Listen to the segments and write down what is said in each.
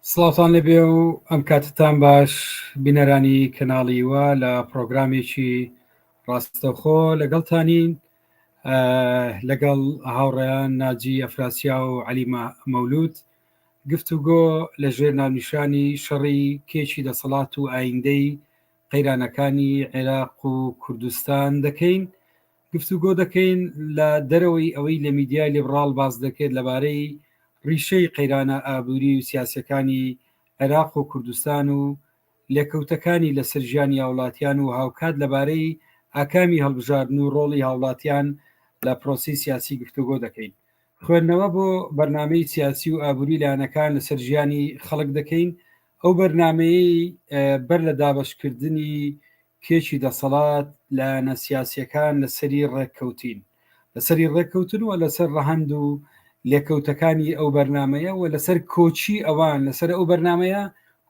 سڵاتان لەبێ و ئەم کاتتان باش بینەرانی کەناڵیوە لە پرۆگرامێکی ڕاستەخۆ لەگەڵتانین لەگەڵ هاوڕێیان ناجی ئەفراسیا و عەلی مەولود گفتوگۆ لە ژێر ناونیشانی شەڕی کێچی دەسەڵات و ئایندەی قەیرانەکانی عێراق و کوردستان دەکەین. گفتوگۆ دەکەین لە دەرەوەی ئەوەی لە میدیای لیبراڵ باز دەکرێت لەبارەی ڕیشەی قەیرانە ئابووری و سیاسەکانی عێراق و کوردستان و لێکەوتەکانی لەسەر ژیانی هاوڵاتیان و هاوکات لەبارەی ئاکامی هەڵبژاردن و ڕۆڵی هاوڵاتیان لە پرۆسی سیاسی گفتوگۆ دەکەین. خوێندنەوە بۆ بەرنامەی سیاسی و ئابووری لایەنەکان لەسەر ژیانی خەڵک دەکەین. ئەو بەرنمەی بەر لە دابشکردنی کێچی دەسەڵات لایەنە سیاسیەکان لەسەری ڕێککەوتین لەسەری ڕێککەوتن و لەسەر ڕەهەند و لێکەوتەکانی ئەو بەرنمەیە و لەسەر کۆچی ئەوان لەسەر ئەو بەرنمەیە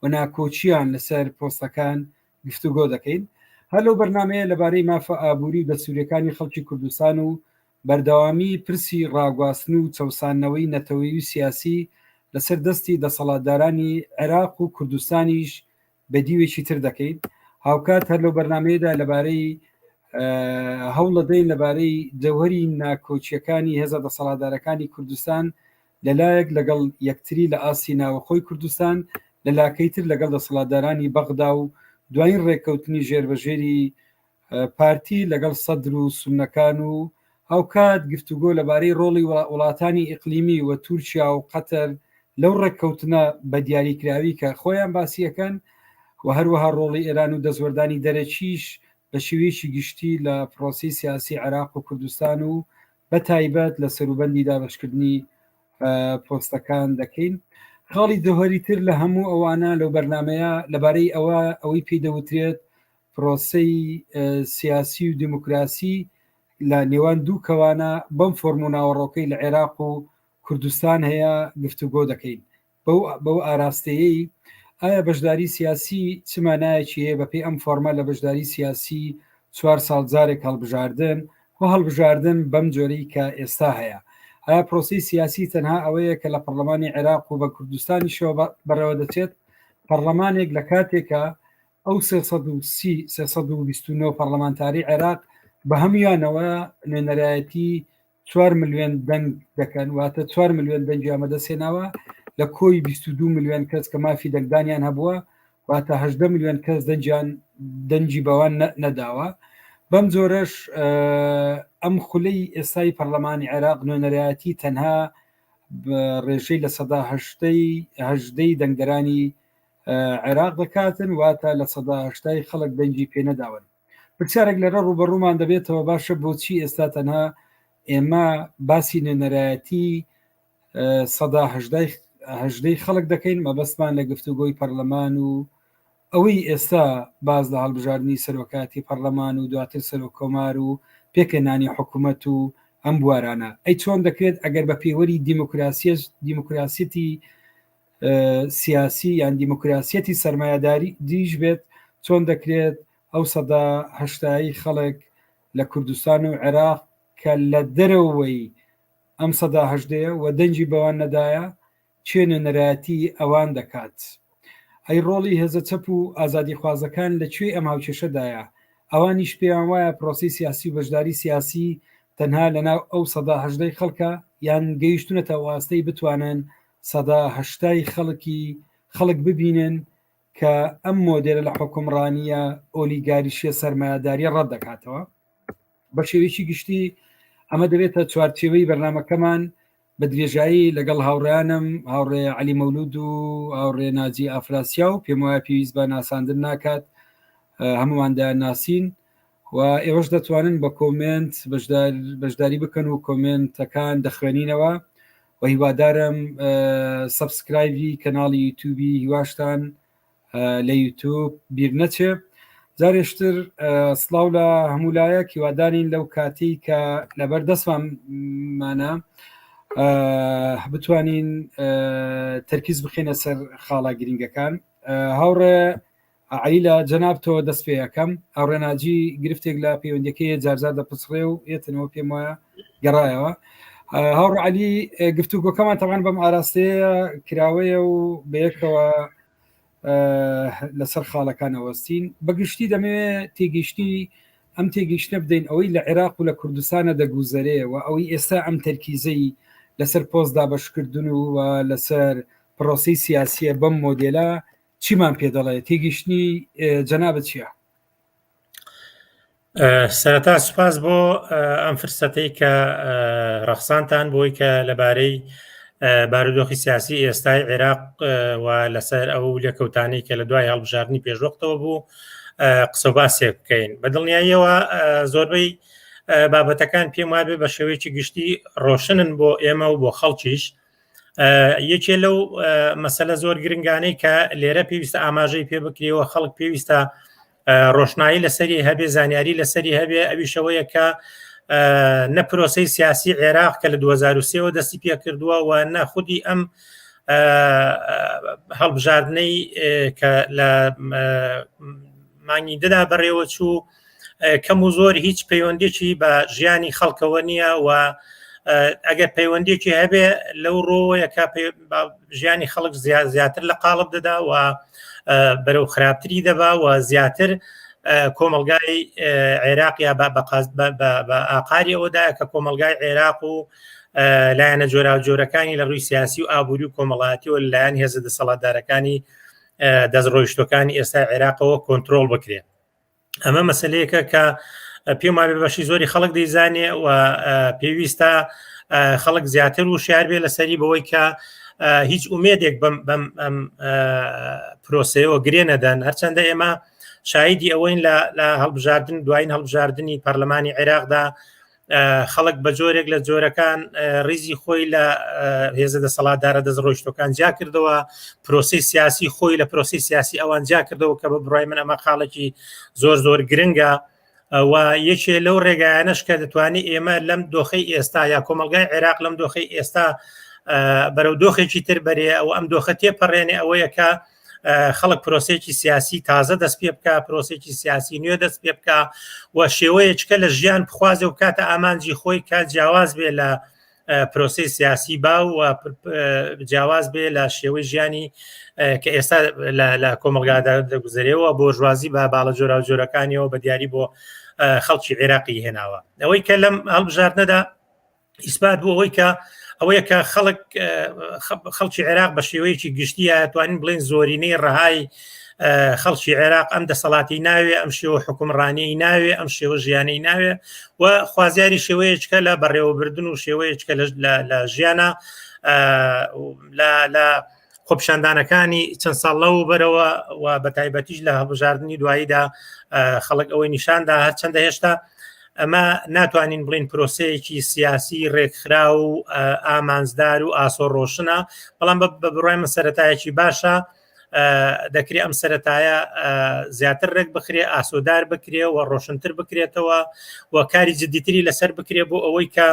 و ناکۆچیان لەسەر پۆستەکان گفتوگۆ دەکەین. هەلو بەرنمەیە لەبارەی مافە ئابووری دەسووریەکانی خەڵکی کوردستان و بەردەوامی پرسی ڕاگواستن و چەسانەوەی نەتەوەی و سیاسی لەسەر دەستی دەسەڵاتدارانی عێراق و کوردستانیش بە دیوێکی تر دەکەین. هاوکات هەر لەو بەرنمەیەدا لەبارەی هەوڵ دەدەین لەبارەی دەوەری ناکۆچیەکانی هێزە دەسەڵاتدارەکانی کوردستان لەلایەک لەگەڵ یەکتری لە ئاسی ناوەخۆی کوردستان لەلاکەی تر لەگەڵ دەسەڵاتدارانی بەغدا و دوایین ڕێککەوتنی ژێربەژێری پارتی لەگەڵ سەدر و سونەکان و هاوکات گفتوگۆ لەبارەی ڕۆڵی وڵاتانی ئیقلیمی و تورکیا و قەتەر لەو ڕێککەوتنە بە دیاریکراوی کە خۆیان باسیەکەن و هەروەها ڕۆڵی ئێران و دەزوەردانی دەرەچیش بە شێوەیەکی گشتی لە پرۆسی سیاسی عێراق و کوردستان و بە تایبەت لە سەروبەندی دابشکردنی پۆستەکان دەکەین. خاڵی دەهۆری تر لە هەموو ئەوانە لەو بەرنمەیە لەبارەی ئەوەی پێی دەوترێت پرۆسەی سیاسی و دیموکراسی لە نێوان دوو کەوانە بەم فۆرم و ناوەڕۆکەی لە عێراق و کوردستان هەیە گفتوگۆ دەکەین. بەو ئاراستەیەی ئایا بەشداری سیاسی چمانایەکی هەیە بەپێی ئەم فۆرمە لە بەشداری سیاسی 4 ساڵ جارێک هەڵبژاردن و هەڵبژاردن بەم جۆرەی کە ئێستا هەیە. ئایا پرۆسی سیاسی تەنها ئەوەیە کە لە پەرلەمانی عێراق و بە کوردستانی شەوە بەڕێوە دەچێت؟ پەرلەمانێک لە کاتێکە ئەو 329 پەرلەمانتاری عێراق بە هەمویانەوە نوێنەرایەتی 4 ملیۆن دەنگ دەکەن، واتە 4 ملیۆن دەنگی ئامەدەسێناوە لە کۆی 22 ملیۆن کەس کە مافی دەنگدانیان هەبووە، واتە 18 ملیۆن کەس دەنجی بەوان نەداوە. بەم جۆرەش ئەم خولەی ئێستای پەرلەمانی عێراق نوێنەرایەتی تەنها ڕێژەی لە 18 دەنگدەرانی عێراق دەکاتن، واتە لە 18 خەڵک دەنجی پێ نەداون. پرسیارێک لەرە ڕوبەڕوومان دەبێتەوە باشە بۆچی ئێستا تەنها ئێمە باسی نوێنەرایەتی 18 خەڵک دەکەین مەبەستمان لە گفتوگۆی پەرلەمان و ئەوەی ئێستا باز لە هەڵبژاردننی سەرۆکاتی پەرلەمان و دواتر سەرۆکۆمار و پێکەنانی حکوومەت و ئەم بوارانە ئەی چۆن دەکرێت ئەگەر بە پێوەری دیموکراسیەتی سیاسی یان دیموکراسیەتی سەرمایه‌داری دیش بێت، چۆن دەکرێت ئەو 18 خەڵک لە کوردستان و عێراق کە لە دەرەوەی ئەم 18 و دەنجی بەوان نەدایە چێ نوێنەرایەتی ئەوان دەکات؟ ئەی ڕۆڵی هێزە چەپ و ئازادی خوازەکان لەکوێ ئەم هاوکێشەدایە؟ ئەوانیش پێیان وایە پرۆسی سیاسی و بەشداری سیاسی تەنها لەناو ئەو 18 خەڵکە یان گەیشتونەتە واستەی بتوانن 18 خەڵک ببینن کە ئەم مۆدێلە لە حکومڕانیە ئۆلیگاریشیە سەرمایه‌داری ڕەت دەکاتەوە. بە شێوەیەکی گشتی ئەمە دەبێتە چوارچێوەی بەرنامەکەمان بە درێژایی لەگەڵ هاوڕیانم هاوڕێ عەلی مەولود و هاوڕێ ناجی ئافراسیا و پێم وایە پێویست بە ناساندن ناکات، هەموواندا ناسین و ئێوەش دەتوانن بە کۆمنت بەشداری بکەن و کۆمنتەکان دەخوێنینەوە و هیوادارم سەبسکرایبی کەناڵی یوتیوبی هیواشتان لە یوتیوب بیر نەچێ. جارێشتر سڵاو لە هەمولایەک هیوادارین لەو کاتی کە لەبەر دەستمانمانە بتوانین تەرکیز بخێنە سەر خاڵە گرنگەکان. هاوڕێ عەلی لە جەنابتەوە دەست پێ یەکەم، هاوڕێ ناجی گرفتێک لە پەیوەندیەکەی جارجار دەپسڕێ و ئێتنەوە پێم وایە گەڕایەوە. هاوڕ عەلی گفتوگۆکەمان تەمان بەم ئاراستەیە کراوەیە و بەیەکەوە لەسەر خاڵەکانەوەستین بەگشتی دەمەوێت تێگەیشتی ئەم تێگەیشتە بدەین ئەوەی لە عێراق و لە کوردستانە دەگوزەرەیە و ئەوەی ئێستا ئەم تەرکیزەی لەسەر پۆستدا بەشکردن و لەسەر پرۆسی سیاسیە بەم مۆدێلە چیمان پێ دەڵێ تێگەیشتنی جەنابەت چییە؟ سەرەتا سوپاس بۆ ئەم فرسەتەی کە ڕەخسانتان بۆی کە لەبارەی بارودۆخی سیاسی ئێستای عێراق و لەسەر ئەو لێکەوتانەی کە لە دوای هەڵبژاردننی پێشوەختەوە بوو قسە باسێک بکەین بە دڵنیاییەوە زۆربەی بابەتەکان پێم وابێ بە شێوەیەکی گشتی ڕۆشنن بۆ ئێمە و بۆ خەڵکیش یەکێ لەو مەسەلە زۆر گرنگانەی کە لێرە پێویستە ئاماژەی پێ بکرێەوە خەڵک پێویستە ڕۆشنایی لەسەری هەبێ زانیاری لەسەری هەبێ ئەویشەوەیە کە نە پرۆسەی سیاسی عێراق کە لە 2023 دەستی پێ کردووە و نە خودی ئەم هەڵبژاردنەی کە لە مانگی دەدا بەڕێوە چوو کەم و زۆر هیچ پەیوەندێکی بە ژیانی خەڵکەوە نییە و ئەگەر پەیوەندێکی هەبێ لەو ڕۆیە کە ژیانی خەڵک زیاتر لە قاڵب دەدا و بەرەو خراپتری دەبا و زیاتر کۆمەلگای عێراق یا بە ئاقاری ئەوەدایە کە کۆمەلگای عێراق و لایەنە جۆرەکانی لە ڕووی سیاسی و ئابووری و کۆمەڵایەتی و لایەن هێزە دەسەڵاتدارەکانی دەستڕۆیشتەکانی ئێستا عێراقەوە کۆنتترۆل بکرێت. ئەمە مەسلەیەکە کە پێم وابێ بەشی زۆری خەڵک دەیزانێ و پێویستە خەڵک زیاتر و شیار بێ لەسەری بەوەی کە هیچ ئومێدێک بەم پرۆسەیەوە گرێ نەدەن هەرچەندە ئێمە شایدی ئەوەین لە هەڵبژاردن دوایین هەڵبژاردننی پەرلەمانی عێراقدا خەڵک بە جۆرێک لە جۆرەکان ریزی خۆی لە هێزە دەسەڵاتدارە دەستڕۆیشتەکان جا کردەوە پرۆسی سیاسی خۆی لە پرۆسی سیاسی ئەوان جا کردەوە کە بە بڕای من ئەمە خاڵێکی زۆر زۆر گرنگە و یەکێ لەو ڕێگایانەش کە دەتوانێت ئێمە لەم دۆخەی ئێستا یا کۆمەلگای عێراق لەم دۆخەی ئێستا بەرەو دۆخێکی تر بەرێ ئەو ئەم دۆخە تێپەڕێنێ ئەوەیە کە خەڵک پرۆسێکی سیاسی تازە دەست پێ بکە پرۆسێکی سیاسی نوێ دەست پێ بکە و شێوەیەکە لە ژیان بخوازێ و کاتە ئامانجی خۆی کات جیاواز بێ لە پرۆسی سیاسی با و جیاواز بێ لە شێوەی ژیانی کە ئێستا لە کۆمەلگادا دەگوزارێەوە بۆ ژوازی بە باڵە جۆرا و جۆرەکانیەوە بە دیاری بۆ خەڵکی عێراقی هێناوە ئەوەی کە لەم هەڵبژاردنەدا ئیسبات بوو ئەوەیە کە خەڵکی عێراق بە شێوەیەکی گشتیە توانین بڵێن زۆرینەی ڕەهای خەڵکی عێراق ئەم دەسەڵاتی ناوێ ئەم شێوە حکومڕانیی ناوێ ئەم شێوە ژیانەی ناوێ و خوازیاری شێوەیەکە لە بەڕێوەبردن و شێوەیەکە لە ژیانە لە خۆپیشاندانەکانی چەند ساڵ لەو بەرەوە و بە تایبەتیش لە هەڵبژاردننی دواییدا خەڵک ئەوەی نیشاندا هەرچەندە هێشتا ئەمە ناتوانین بڵین پرۆسەیەکی سیاسی ڕێکخرا و ئامانزدار و ئاسۆڕۆشنە بەڵام بە بڕای من سەرەتایەکی باشە دەکرێت ئەم سەرەتایە زیاتر ڕێک بخرێ ئاسۆدار بکرێ و ڕۆشنتر بکرێتەوە و کاری جددیتری لەسەر بکرێ بۆ ئەوەی کە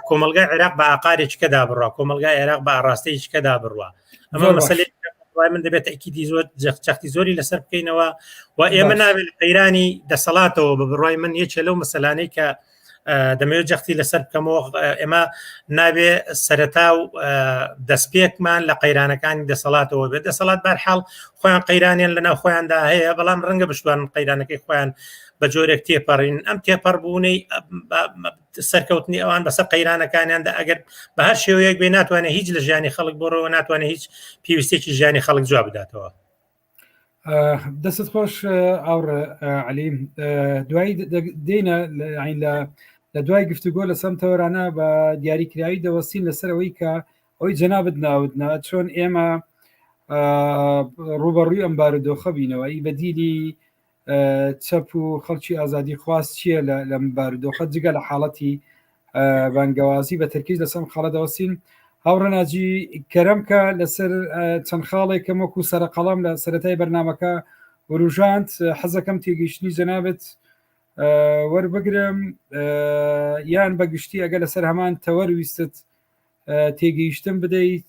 کۆمەلگای عێراق بە ئاقارێکەکەدا بڕوە کۆمەلگای عێراق بە ئاڕاستەیەکەدا بڕوە ئەمە مەسەلەی من دەبێت ئەکیدی زۆر جەختی زۆری لەسەر بکەینەوە و ئێمە نابێت قەیرانی دەسەڵاتەوە بە بڕای من یەکێ لەو مەسەلانەی کە دەمەوێت جەختی لەسەر بکەمەوە ئێمە نابێ سەرەتا و دەستپێکمان لە قەیرانەکانی دەسەڵاتەوە بێت دەسەڵات بەرحاڵ خۆیان قەیرانیان لەناو خۆیاندا هەیە بەڵام ڕەنگە بشوان قەیرانەکەی خۆیان بە جۆرێک تێپەڕین ئەم تێپەڕبوونەی سەرکەوتنی ئەوان بەسەر قەیرانەکانیاندا ئەگەر بە هەر شێوەیەک بێ ناتوانێت هیچ لە ژیانی خەڵک بۆڕەوە ناتوانێت هیچ پێویستێکی ژیانی خەڵک جواب بداتەوە. دەست خۆش ئاوڕە عەلیم دوایی دێنە لە دوای گفتوگۆ لە سەم تەوەرانە بە دیاریکراوی دەوەستین لەسەرەوەی کە ئەوەی جەنابەت ناوتنا چۆن ئێمە ڕوبەڕووی ئەم بارودۆخە بینەوەی بەدیلی چەپ و خەڵکی ئازادی خواست چییە لەم بارودۆخە جگە لە حاڵەتی بانگەوازی بە تەرکیز لەسەم خاڵە دەوەستین هاوڕە ناجی کەرەمکە لەسەر چەند خاڵێکم وەکو سەرقەڵام لە سەرەتای بەرنامەکە وروژاند حەزەکەم تێگەیشتنی جەنابەت وەربگرم یان بەگشتی ئەگە لەسەر هەمان تەوەرویستت تێگەیشتن بدەیت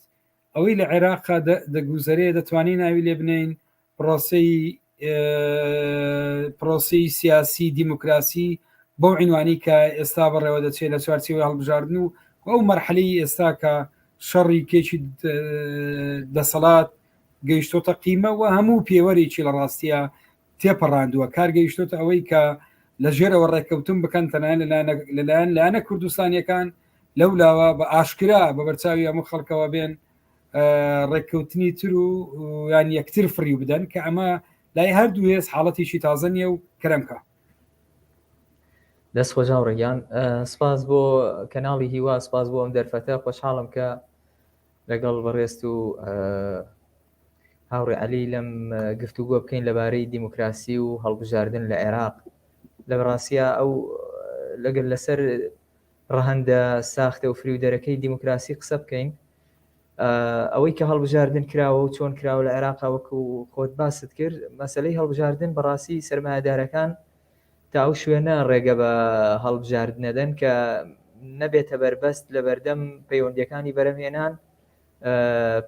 ئەوەی لە عێراقا دەگوزەرێ دەتوانین ناوی لێ بنین پرۆسی سیاسی دیموکراسی بۆ عینوانی کە ئێستا بەڕێوە دەچێت لە چوارچێوەی هەڵبژاردن و ئەو مەرحەلەی ئێستا کە شەڕی کێکی دەسەڵات گەیشتۆتە قیمە و هەموو پێوەرێکی لە ڕاستیە تێپەڕاندووە کار گەیشتۆتە ئەوەی کە لە ژێرەوە ڕێککەوتن بکەن تەنان لەلایەن لایەنە کوردستانیەکان لەولاوە بە ئاشکرا بە بەرچاوی هەموو خەڵکەوە بێن ڕێککەوتنی تر و یان یەکتر فری بدەن کە ئەمە لای هەردوو هێز حاڵەتیشی تازە نیە و کەرەمکە. دەست خۆشاو ڕێگیان، سپاس بۆ کەناڵی هیوا، سپاس بۆ ئەم دەرفەتە. خۆشحاڵم کە لەگەڵ بەڕێست و هاوڕێ عەلی لەم گفتوگۆ بکەین لەبارەی دیموکراسی و هەڵبژاردن لە عێراق. لە بەڕاستیە ئەو لەگەر لەسەر ڕەهەندە ساختە و فریودەرەکەی دیموکراسی قسە بکەین. ئەوەی کە هەڵبژاردن کراوە و چۆن کراوە لە عێراقا وەکو خۆت باست کرد، مەسەلەی هەڵبژاردن بەڕاستی سەرمایەدارەکان تا ئەو شوێنە ڕێگە بە هەڵبژاردنەدەن کە نەبێتە بەربەست لە بەردەم پەیوەندیەکانی بەرەمهێنان،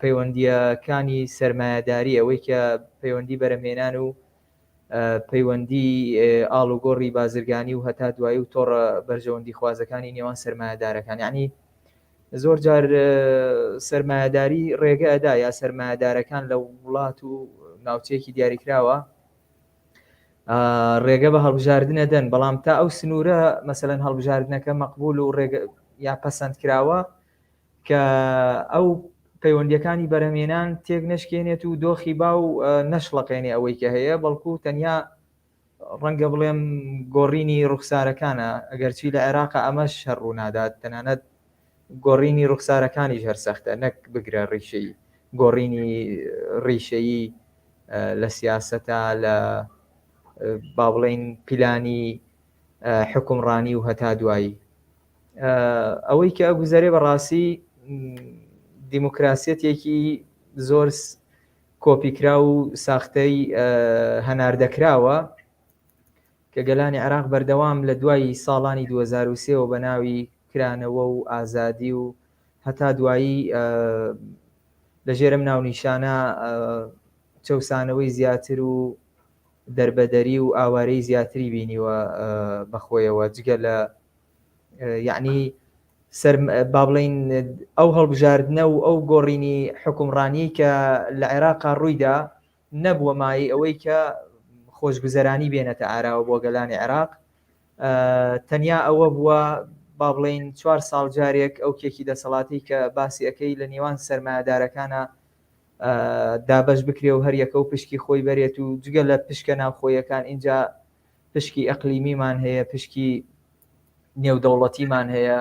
پەیوەندیەکانی سەرمایەداری، ئەوەی کە پەیوەندی بەرەمهێنان و پەیوەندی ئاڵوگۆڕی بازرگانی و هەتا دوایی و تۆڕە بەرژەوەندی خوازەکانی نێوان سەرمایەدارەکان. یعنی زۆر جار سەرمایەداری ڕێگە ئەدا یا سەرمایەدارەکان لە وڵات و ناوچەیەکی دیاریکراوە ڕێگە بە هەڵبژاردنە دەن، بەڵام تا ئەو سنوورە مەسەلەن هەڵبژاردنەکە مەقبول و ڕێگە یا پەسەند کراوە کە ئەو پەیوەندیەکانی بەرهەمهێنان تێک نەشکێنێت و دۆخی با و نەشڵەقێنێ ئەوەی کە هەیە، بەڵکو تەنیا ڕەنگە بڵێم گۆڕینی ڕوخسارەکانە. ئەگەرچی لە عێراقا ئەمەش هەڕوو نادات، تەنانەت گۆڕینی ڕوخسارەکانیش هەر سەختە، نەک بگرە ڕیشەی گۆڕینی ڕیشەیی لە سیاسەتە، لە با بڵێن پیلانی حکومڕانی و هەتا دوایی. ئەوەی کە ئەگوزارێ بەڕاستی دیموکراسیەتێکی زۆر کۆپیکرا و ساختەی هەناردەکراوە کە گەلانی عێراق بەردەوام لە دوای ساڵانی 2023 بە ناوی کرانەوە و ئازادی و هەتا دوایی لە ژێرم ناونیشانە چەوسانەوەی زیاتر و دەربەدەری و ئاوارەی زیاتری بینیوە بەخۆیەوە، جگە لە یعنی با بڵین ئەو هەڵبژاردنە و ئەو گۆڕینی حکومڕانی کە لە عێراقا ڕوویدا نەبووە مای ئەوەی کە خۆشگوزەرانی بێنێتە ئاراوە بۆ گەلانی عێراق. تەنیا ئەوە بووە با بڵین 4 ساڵ جارێک ئەو کێکی دەسەڵاتی کە باسی ئەەکەی لە نێوان سەرمایەدارەکانە دابەش بکرێ و هەر یەکە و پشکی خۆی بەرێت و جگە لە پشکە ناوخۆیەکان اینجا پشکی ئەقلیمیمان هەیە، پشکی نێودەوڵەتیمان هەیە.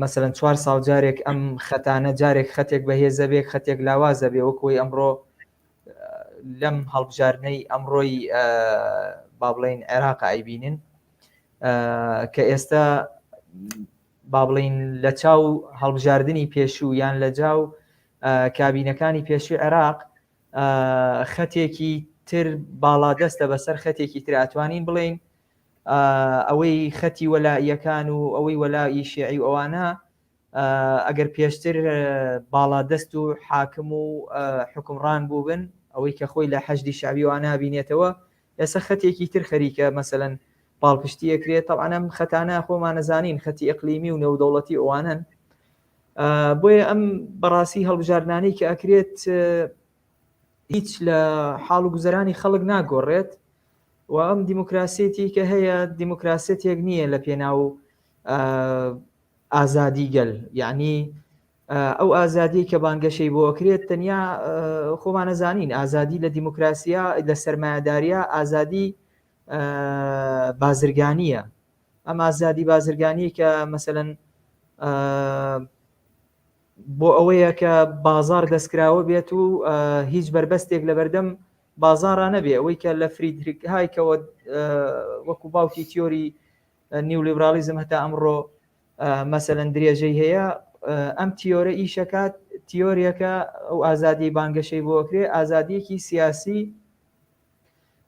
مەسەلەن 4 ساڵ جارێک ئەم خەتانە جارێک خەتێک بەهێزە بێک خەتێک لاوازە بێ، وەکوی ئەمڕۆ لەم هەڵبژاردنەی ئەمڕۆی با بڵین عێراق ئایبینن کە ئێستا با بڵین لە چاو هەڵبژاردننی پێشوو یان لە جاو کابینەکانی پێشوی عێراق خەتێکی تر باڵادەستە بەسەر خەتێکی تر. ئەتوانین بڵین ئەوەی خەتی وەلاییەکان و ئەوەی وەلایی شیعی و ئەوانە ئەگەر پێشتر باڵادەست و حاکم و حکومڕان بوو بن، ئەوەی کە خۆی لە حەشدی شعبی وانە بینێتەوە، ئێستا خەتێکی تر خەریکە مەسەلەن باڵپشتی ئەکرێت. طبعاً ئەم خەتانە خۆمان نەزانین خەتی ئەقلیمی و نێودەوڵەتی ئەوانن. بۆیە ئەم بەڕاستی هەڵبژاردنانەی کە ئەکرێت هیچ لە حاڵ و گوزەرانی خەڵک ناگۆڕێت و ئەم دیموکراسیەتی کە هەیە دیموکراسیەتێک نییە لە پێناو ئازادی گەل. یعنی ئەو ئازادی کە بانگەشەی بۆ ئەکرێت تەنیا خۆمان نەزانین ئازادی لە دیموکراسیە لە سەرمایەداریە ئازادی بازرگانیە. ئەم ئازادی بازرگانی کە مەسەلەن بۆ ئەوەیە کە بازار دەستکراوە بێت و هیچ بربەستێک لە بەردەم بازارە نەبێ، ئەوەی کە لە فریدریک هایکەوە وەکو باوکی تیۆری نیولیبرالیزم هەتا ئەمڕۆ مەسەلەن درێژەی هەیە. ئەم تیۆرە ئیشەکات تیۆریەکە ئەو ئازادی بانگەشەی بۆ ئەکرێ ئازادیەکی سیاسی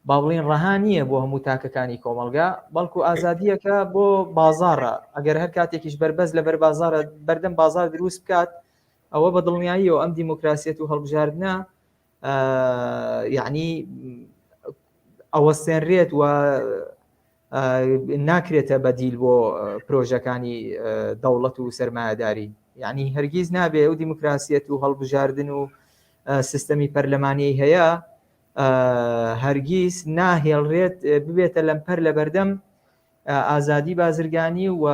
با بڵین ڕەها نییە بۆ هەموو تاکەکانی کۆمەلگا، بەڵکو ئازادیەکە بۆ بازارە. ئەگەر هەر کاتێکیش بەربەز لەبەر بازارە بەردەم بازار دروست بکات، ئەوە بە دڵنیاییەوە ئەم دیموکراسیەت و هەڵبژاردنە یعنی ئەوەستێنرێت و ناکرێتە بەدیل بۆ پرۆژەکانی دەوڵەت و سەرمایهداری. یعنی هەرگیز نابێ ئەو دیموکراسیەت و هەڵبژاردن و سیستەمی پەرلەمانی هەیە هەرگیز ناهێڵرێت ببێتە لەمپەر لە بەردەم ئازادی بازرگانی و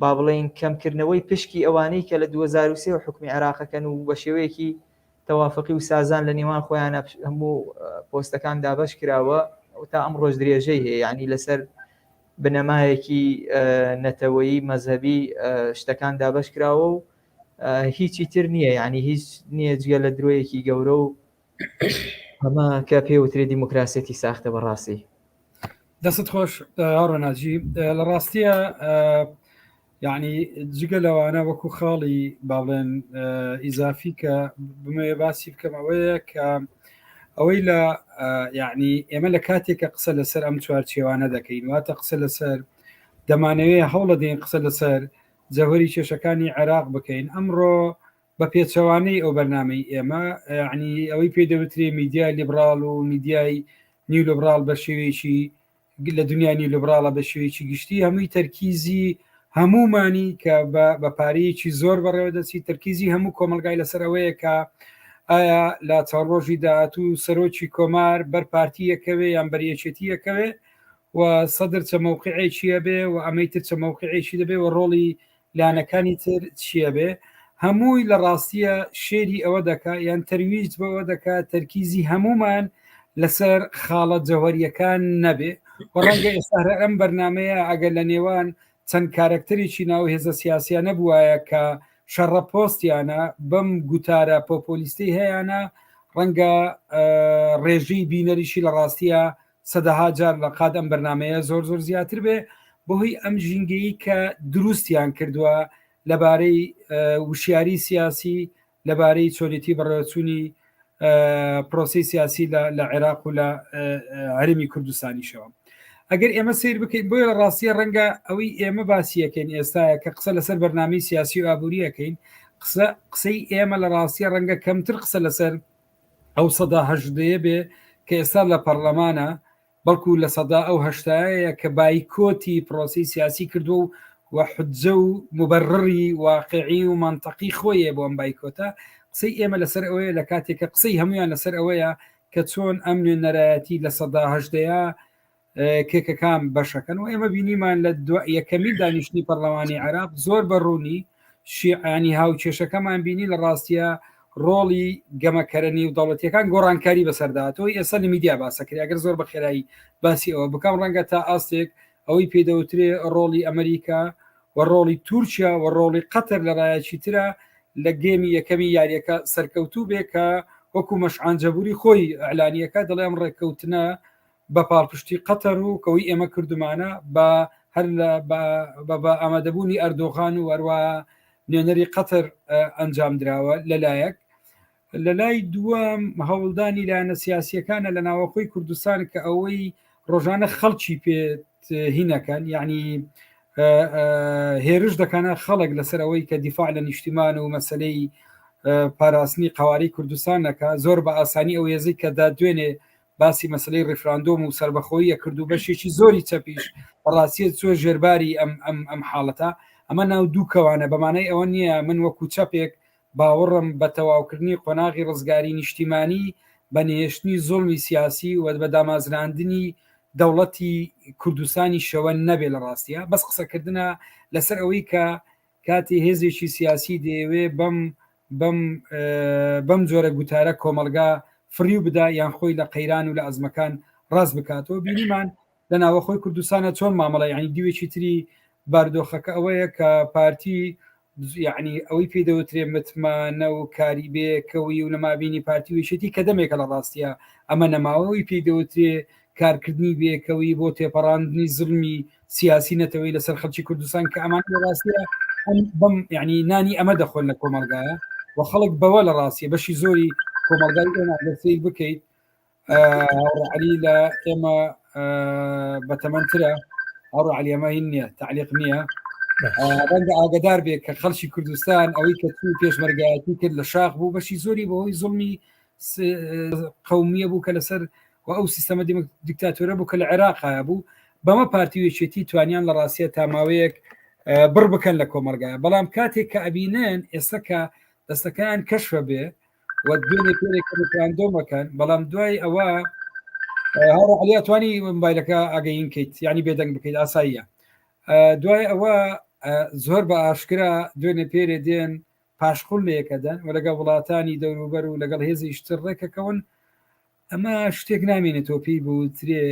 با بڵێن کەمکردنەوەی پشکی ئەوانەی کە لە 2023 حکومی عێراقەکەن و بە شێوەیەکی تەوافقی و سازان لە نێوان خۆیان هەموو پۆستەکان دابش کراوە تا ئەم ڕۆژ درێژەی هەیە، یعنی لەسەر بنەمایەکی نەتەوەیی مەذهبی شتەکان دابش کراوە و هیچی تر نییە، یعنی هیچ نییە جگە لە درۆیەکی گەورە و ئەمە کە پێوترێ دیموکراسێتی ساختە بەڕاستی. دەست خۆش هاڕۆناجی لە ڕاستیە یعنی جگە لەوانە وەکو خاڵی باڵێن ئیزافی کە بمەوێ باسی بکەم ئەوەیە کە ئەوەی لە یعنی ئێمە لە کاتێکە قسە لەسەر ئەم چوارچێوانە دەکەین واتە قسە لەسەر دەمانەوێت هەوڵە دێن قسە لەسەر جەوهری کێشەکانی عێراق بکەین. ئەمڕۆ بە پێچەوانەی ئەو بەرنامەی ئێمە یعنی ئەوەی پێدەوترێ میدیای لیبرال و میدیای نیولۆبرال بە شێوەیەکی لە دنیای نیولۆبراڵە بە شێوەیەکی گشتی هەمووی تەرکیزی هەمومانی کە بە پارەیەکی زۆر بەڕێوە دەچی تەرکیزی هەموو کۆمەلگای لەسەرەوەیە کە ئایا لە چاڕۆژی داهاتوو سەرۆکی کۆمار بەر پارتیەکەوێ یان بەریەکێتیەکەوێ و سەدر چە مەوقعێکیە بێ و ئەمەی تر چە مەوقعێکی دەبێ و ڕۆڵی لانەکانی تر چیە بێ هەمووی لە ڕاستیە شێری ئەوە دەکات یان تەرویج بەوە دەکات تەرکیزی هەمومان لەسەر خاڵە جەوهریەکان نەبێ و ڕەنگە ئێستا ئەم بەرنمەیە ئەگەر لە نێوان چەند کارکتەرێکی ناو هێزە سیاسیان نەبووایە کە شەڕە پۆستیانە بەم گوتارە پۆپۆلیستی هەیەە ڕەنگە ڕێژەی بینەریشی لە ڕاستیە سەدەها جار لە قاد ئەم بەرنمەیە زۆر زۆر زیاتر بێ بەهۆی ئەم ژینگەیی کە دروستیان کردووە لەبارەی وشیاری سیاسی لەبارەی چۆلیتی بەڕێوەچوونی پرۆسی سیاسی لە عێراق و لە هەرێمی کوردستانیشەوە. ئەگەر ئێمە سیر بکەین بۆیە لە ڕاستیە ڕەنگە ئەوەی ئێمە باسیەکەین ئێستاە کە قسە لەسەر بەرنامی سیاسی و ئابوووریەکەین قسەی ئێمە لە ڕاستیە ڕەنگە کەمتر قسە لەسەر ئەو سەدا هەژدەیە بێ کە ئێستا لە پەرلەمانە بەڵکو لە سەدا ئەو هەشتایە کە بایکۆتی پرۆسی سیاسی کردو و حجە و مبرڕی واقعی و منطقی خۆیە بۆ ئەم بایکۆتە قسەی ئێمە لەسەر ئەوەیە لە کاتێکە قسەی هەمویان لەسەر ئەوەیە کە چۆن ئەم نوێنەرایەتی لە سەدا هەژدەیە کێکەکان بەشەکەن و ئێمە بینیمان لە یەکەمی دانیشتنی پەرلەمانی عێراق زۆر بەڕوونی شیعانی هاوکێشەکەمان بینی لە ڕاستیە ڕۆڵی گەمەکەرنی و دەوڵەتیەکان گۆڕانکاری بەسەرداتەوەی ئێستا لە میدیا باسەکرێ ئەگەر زۆر بە خێرایی باسی ئەوە بکەم ڕەنگە تا ئاستێک ئەوەی پێدەوترێ ڕۆڵی ئەمریکا و ڕۆڵی تورکیا و ڕۆڵی قەتەر لە ڕایەکی ترە لە گێمی یەکەمی یاریەکە سەرکەوتوو بێ کە وەکو مەشعانجەبوری خۆی ئەعلانیەکە دەڵێ ئەم ڕێککەوتنە بە پاڵپشتی قەتەر و کەوەی ئێمە کردمانە بە هەر بە ئامادەبوونی ئەردۆغان و وەروە نوێنەری قەتەر ئەنجام درراوە لەلایەک لە لای دووەم هەوڵدانی لایەنە سیاسیەکانە لە ناوەخۆی کوردستان کە ئەوەی ڕۆژانە خەڵکی پێت هینەکەن یعنی هێرش دەکەنە خەڵک لەسەر ئەوەی کە دیفاع لە نیشتیمان و مەسلەی پاراستنی قواری کوردستانەکە زۆر بە ئاسانی ئەو هێزی کە دا دوێنێ باسی مەسلەی ڕێفراندۆم و سربەخۆیە کردو بەشێکی زۆری چەپیش ڕاستیت زۆر ژێرباری ئەم حاڵەتە ئەمە ناو دووکەوانە بەمانەی ئەوە نییە من وەکو چەپێک باوەڕم بە تەواوکردنی قۆناغی ڕزگاری نیشتیمانی بە نێشتنی زۆڵمی سیاسی و بە دامازراندنی دەوڵەتی کوردستانی شەوە نەبێ لە ڕاستیە بەس قسەکردنە لەسەر ئەوەی کە کاتی هێزێکی سیاسی دەیەوێ بەم جۆرە گوتارە کۆمەلگا فریو بدا یان خۆی لە قەیران و لە ئەزمەکان ڕاست بکاتەوە بینیمان لە ناوەخۆی کوردستانە چۆن مامەڵە یعنی دیوێکی تری باردۆخەکە ئەوەیە کە پارتی یعنی ئەوەی پێدەوترێ متمانە و کاریبێکەوەی و نەمابینی پارتی ویشێتی کە دەمێکە لە ڕاستیە ئەمە نەماوەی پێدەوترێ کارکردنی بێکەوەی بۆ تێپەڕاندنی زلمی سیاسی نەتەوەی لەسەر خەڵکی کوردستان کە ئەمان لە ڕاستیە بەم یعنی نانی ئەمە دەخۆن لە کۆمەلگایە و خەڵک بەوە لە ڕاستیە بەشی زۆری کۆمەلگای ئێمەسی بکەیت علی لە ئێمە بەتەمەنترە ئەڕعلی ئەمە هین نییە تعلیق نییە ڕەنگە ئاگدار بێت کە خەڵکی کوردستان ئەوەی کە تو پێشمەرگایەتی کرد لە شاخ بوو بەشی زۆری بەهۆی زڵمی قومیە بوو کە لەسەر و ئەو سیستەمە دیکتاتۆرە بوو کە لە عێراقا بوو بەمە پارتیوێکێتی توانیان لە ڕاستیە تاماوەیەک بڕ بکەن لە کۆمەلگایە بەڵام کاتێک کە ئەبینن ئێستا کە دەستەکان کەشفە بێ و دوێنێ پێێکیان دۆمەکەن بەڵام دوای ئەوە هەڕعلیا توانی مۆبایلەکە ئاگەین کەیت ینی بێدەنگ بکەیت ئاساییە دوای ئەوە زۆر بە ئاشکرا دوێنێ پێرێ دێن پاشقول لەیەکەدەن و لەگە وڵاتانی دەوروبەر و لەگەڵ هێزی شتر ڕێکەکەون ئەمە شتێک نامێنێتەوە پێی بوترێ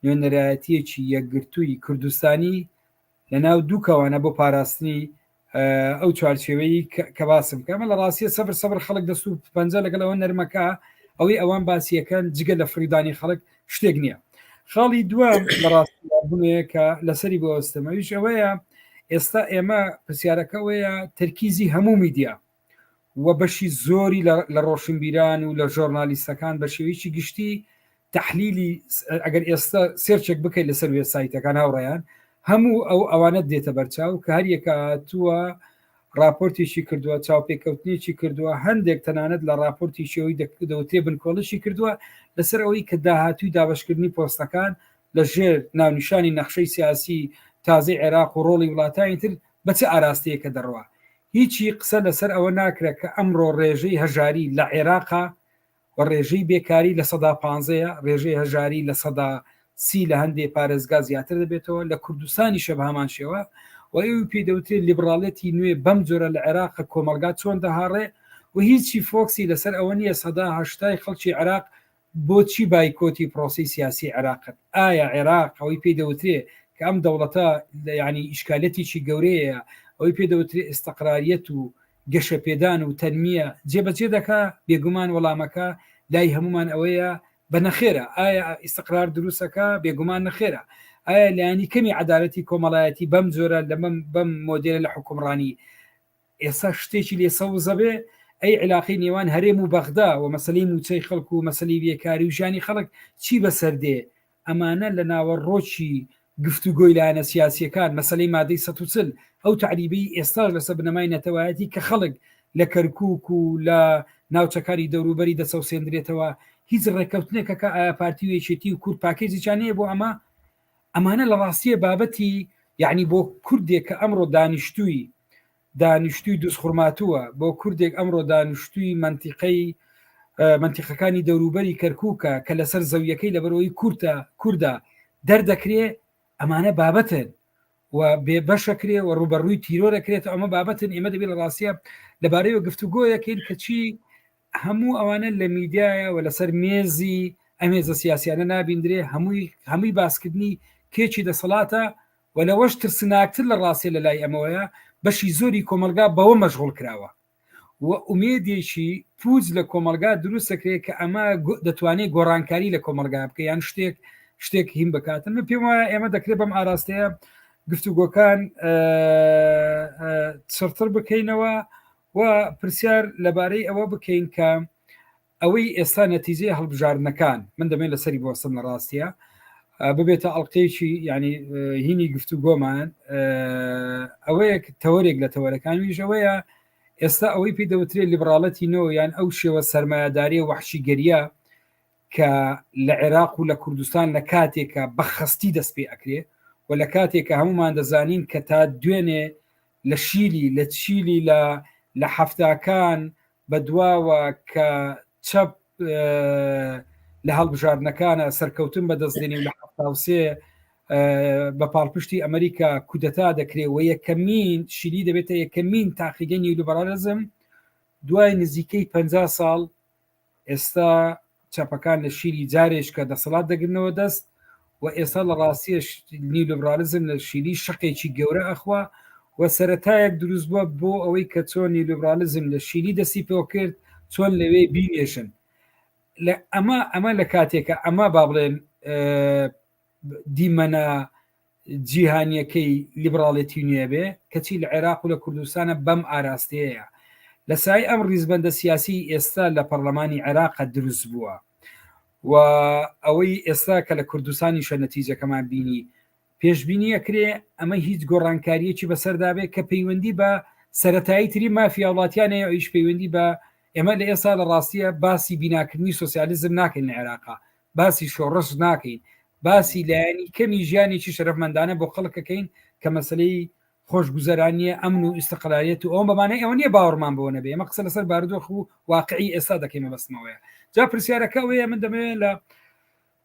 نوێنەرایەتیەکی یەکگرتووی کوردستانی لە ناو دوو کەوانە بۆ پاراستنی ئەو چوارچێوەی کە باسم کەمە لە ڕاستیە سەبر خەڵک دەست و پەنجە لەگەڵەوە نەرمەکە ئەوەی ئەوان باسیەکەن جگە لە فریدانی خەڵک شتێک نییە خاڵی دوام لە ڕاستبوونەیە کە لەسەری بۆ ئەستەمەویش ئەوەیە ئێستا ئێمە پرسیارەکەوەیە تەرکیزی هەموو میدیا و بەشی زۆری لە ڕۆشنبیران و لە ژۆرنالیستەکان بە شێوەیەکی گشتی تحلیلی ئەگەر ئێستا سێرچێک بکەیت لەسەر وێبسایتەکان هاوڕێیان هەموو ئەوانت دێتە بەرچاو کە هەریەکە تووە راپۆرتێکی کردووە چاوپێکەوتنیی کردووە هەندێک تەنانەت لە راپۆرتی شێوەی دەوتێ بنکۆڵشی کردووە لەسەر ئەوەی کە داهاتووی دابشکردنی پۆستەکان لە ژێر ناونیشانی نەخشەی سیاسی تازی عێراق و ڕۆڵی وڵاتانی تر بە چه ئاراستەیەکە دەڕوە هیچی قسە لەسەر ئەوە ناکرێت کە ئەمڕۆ ڕێژەی هەژاری لە عێراقا و ڕێژەی بێکاری لە 15 ڕێژەی هەژاری لە 30 لە هەندێک پارێزگا زیاتر دەبێتەوە لە کوردستانی شەب هەمان شێوە و ئەوی پێدەوترێت لیبراڵەتی نوێ بەم جۆرە لە عێراق کۆمەلگا چۆن دەهاڕێ و هیچی فۆکسی لەسەر ئەوە نییە 1970 خەڵکی عێراق بۆچی بایکۆتی پرۆسی سیاسی عێراقت ئایا عێراق ئەوەی پێدەوترێ کە ئەم دەوڵەتە ینی ئیشکالەتێکی گەورەیە ئەوەی پێدەوترێت ئستەقراریەت و گەشە پێدان و تەنمیە جێبەجێ دەکا بێگومان وەڵامەکە لای هەمومان ئەوەیە بە نەخێرە ئایا ئیستقرار دروستەکە بێگومان نەخێرە ئایا لایانی کەمی عەدالەتی کۆمەڵایەتی بەم جۆرە لە بەم مۆدێلە لە حکومڕانی ئێستا شتێکی لێ سەوزە بێ ئەی علاقی نێوان هەرێم و بەغدا و مەسلەی موچەی خەڵک و مەسلەی بێکاری و ژانی خەڵک چی بەسەردێ ئەمانە لە ناوەڕۆکی گفتوگۆی لایەنە سیاسیەکان مەسلەی مادەی 140 ئەو تعریبی ئێستاش لەسەر بنەمای نەتەوایەتی کە خەڵک لە کەرکووک و لە ناوچەکانی دەوروبەری دەسەوسێندرێتەوە هیچ ڕێککەوتنێکە کە ئایا پارتیوێکێتی و کورد پاکێزی چانەیە بۆ ئەمانە لە ڕاستیە بابەتی یعنی بۆ کوردێک کە ئەمڕۆ دانیشتوی دووسخورماتووە بۆ کوردێک ئەمڕۆ دانیشتوی منتیقەکانی دەوروبەری کەرکووکە کە لەسەر زەویەکەی لە بەرەوەی کووردا دەردەکرێ ئەمانە بابەتن و بێ بەشەکرێ و ڕوبەڕووی تیرۆ دەکرێت ئەمە بابەتن ئێمە دەبێت لە ڕاستیە لەبارەیەوە گفتوگۆیەکەین کە چی هەموو ئەوانە لە میدیایە و لەسەر مێزی ئەمێزە سیاسیانە نابیندرێ هەمووی باسکردنی کێکی دەسەڵاتە و لەوەش ترسناکتر لە ڕاستیە لە لای ئەمەوەیە بەشی زۆری کۆمەلگا بەوە مەشغوڵ کراوە و ئومێدێکی پووز لە کۆمەلگا دروستەکرێت کە ئەمە دەتوانێت گۆڕانکاری لە کۆمەلگا بکە یان شتێک هیم بکاتن پێم وایە ئێمە دەکرێت بەم ئاراستەیە گفتوگۆکان سرتر بکەینەوە و پرسیار لەبارەی ئەوە بکەین کە ئەوەی ئێستا نەتیجەی هەڵبژاردنەکان من دەمێت لەسەری بۆستم لە ڕاستیە ببێتە ئەڵلقەیەکی ینی هینی گفتوگۆمان ئەوەیە تەوەرێک لە تەوەرەکان ویژەوەیە ئێستا ئەوەی پێدەوترێت لیبراڵەتی نۆ یان ئەو شێوە سەرمایهداری وحشی گەریە کە لە عێراق و لە کوردستان لە کاتێکە بەخەستی دەست پێ ئەکرێ و لە کاتێکە هەمومان دەزانین کە تا دوێنێ لە شیلی لە چیلی لە هەفتاکان بەدواوە کە چەپ لە هەڵبژاردنەکانە سەرکەوتن بەدەستێنی و لە هەفتاوسێ بە پاڵپشتی ئەمریکا کودەتا دەکرێت و یەکەمین شیلی دەبێتە یەکەمین تاقیگەی نیولوبەرالیزم دوای نزیکەی 50 ساڵ ئێستا چاپەکان لە شیلی جارێش کە دەسەڵات دەگرنەوە دەست و ئێستا لە ڕاستیە نیولوبەرالیزم لە شیلی شەقێکی گەورە ئەخوا و سەرەتایەک دروست بووە بۆ ئەوەی کە چۆن نیولوبەرالیزم لە شیلی دەستی پێ کرد چۆن لەوێ بینێشن ئەمە لە کاتێکە ئەمە با بڵێن دیمەنە جیهانیەکەی لیبراڵێتی نییە بێ کەچی لە عێراق و لە کوردستانە بەم ئاراستەیە لە سای ئەم ڕیزبەندە سیاسی ئێستا لە پەرلەمانی عێراق دروست بووە و ئەوەی ئێستا کە لە کوردستانی شە نەتیجەکەمان بینی پێشبینی ئەکرێ ئەمە هیچ گۆڕانکاریەکی بەسەردابێت کە پەیوەندی بە سەرەتایی تری مافیا وڵاتیانەیە ئەویش پەیوەندی بە ئێمە لە ئێستا لە ڕاستیە باسی بیناکردنی سۆسیالیزم ناکەین لە عێراقا باسی شۆڕش ناکەین باسی لایەنی کەمی ژیانێکی شەرەفمەندانە بۆ خەڵکەکەین کە مەسلەی خۆشگوزەرانیە ئەمن و ئیستقلالیەت و ئەو بەمانەی ئەوە نییە باوەڕمان بۆ نەبێ ئەمە قسە لەسەر بارودۆخ و واقعی ئێستا دەکەینە بەستمەوەیە. جا پرسیارەکە ئەوەیە من دەمەوێت لە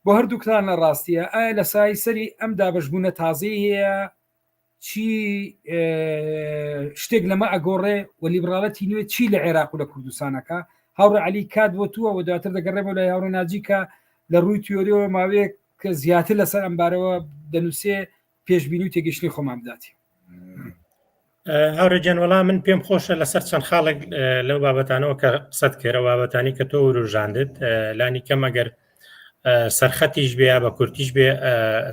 بۆ هەردووکتان لە ڕاستیە ئایا لە سای سەری ئەم دابەشبوونە تازەی هەیە چی شتێک لەمە ئەگۆڕێ و لیبراڵەتی نوێت چی لە عێراق و لە کوردستانەکە هاوڕێ عەلی کات بۆ تووە و دواتر دەگەڕێمەوە لە هاوڕێ ناجی کە لە ڕووی تیۆریەوە ماوەیە کە زیاتر لەسەر ئەمبارەوە دەنووسێ پێشبینی و تێگەشتنی خۆمان بداتی. هاوڕێ جەنوەڵا من پێم خۆشە لەسەر چەند خاڵێک لەو بابەتانەوە کە قسەت کێرە بابەتانی کە تۆ وروژاندت لانی کەم ئەگەر سەرخەتیش بێ بە کورتیش بێ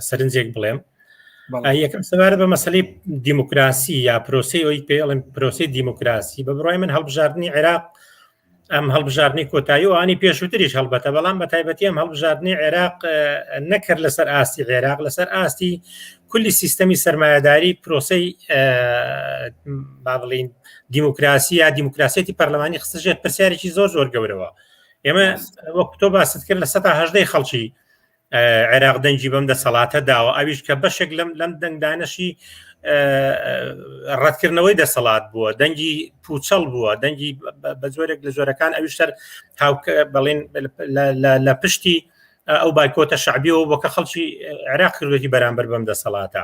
سەرنجێک بڵێم. یەکەم سەبارەت بە مەسەلەی دیموکراسی یا پرۆسی ئەوی پێڵێن پرۆسی دیموکراسی بە بڕای من هەڵبژاردننی عێراق ئەم هەڵبژاردننی کۆتایی و ئانی پێشووتریش هەڵبەتە بەڵام بە تایبەتی ئەم هەڵبژاردننی عێراق نەکرد لەسەر ئاستی عێراق لەسەر ئاستی کولی سیستەمی سەرمایه‌داری پرۆسەی با بڵین دیموکراسی یا دیموکراسیەتی پەرلەمانی خستەژێت پرسیارێکی زۆر زۆر گەورەوە. ئێمە وەکو تۆ باست کرد لە 180 خەڵکی عێراق دەنگی بەم دەسەڵاتە داوە ئەویش کە بەشێک لەم دەنگدانەشی ڕەتکردنەوەی دەسەڵات بووە دەنگی پوچەڵ بووە دەنگی بە زۆرێک لە زۆرەکان ئەویشتر بەڵێن لە پشتی ئەو بایکۆتە شعبیەوە بۆکە خەڵکی عێراق کردوێتی بەرامبەر بەم دەسەڵاتە.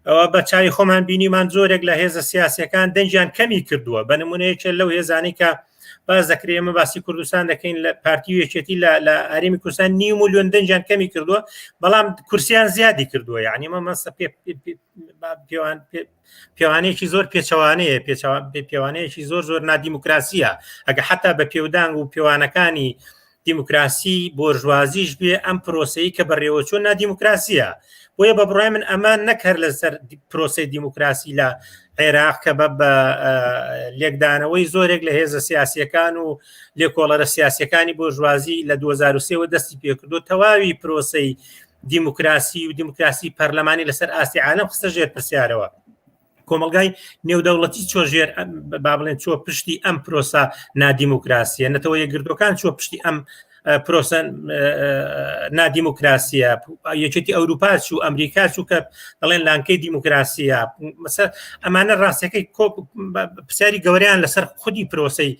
ئەوە بە چاوی خۆمان بینیمان زۆرێک لە هێزە سیاسیەکان دەنگیان کەمی کردووە بە نمونەیەکێ لەو هێزانەی کە باز دەکرێت ئێمە باسی کوردستان دەکەین لە پارتی یەکێتی لە ئاریمی کوردستان 9 ملیۆن دەنگیان کەمی کردووە بەڵام کورسیان زیادی کردووە یعنی مەمەسە پێوانەیەکی زۆر پێچەوانەیە پێوانەیەکی زۆر زۆر نادیموکراسیە ئەگە حتا بە پێودانگ و پێوانەکانی دیموکراسی بۆرژوازیش بێ ئەم پرۆسەی کە بەڕێوەچوون نادیموکراسیە بۆیە بە بڕای من ئەمان نەکرد لەسەر پرۆسی دیموکراسی لە عێراق کە بە لێکدانەوەی زۆرێک لە هێزە سیاسیەکان و لێکۆڵەرە سیاسیەکانی بۆرژوازی لە 2023 دەستی پێکردو تەواوی پرۆسەی دیموکراسی و دیموکراسی پەرلەمانی لەسەر ئاستی عالەم خستەژێر پرسیارەوە کۆمەلگای نێودەوڵەتی چۆژێر با بڵێن چۆ پشتی ئەم پرۆسە نادیموکراسیە نەتەوە یەکگردەکان چۆ پشتی ئەم پرۆسە نادیموکراسیە یەکێتی ئەوروپا و ئەمریکا چوو کە دەڵێن لانکەی دیموکراسیە ئەمانە ڕاستەکەی پرسیاری گەوریان لەسەر خودی پرۆسەی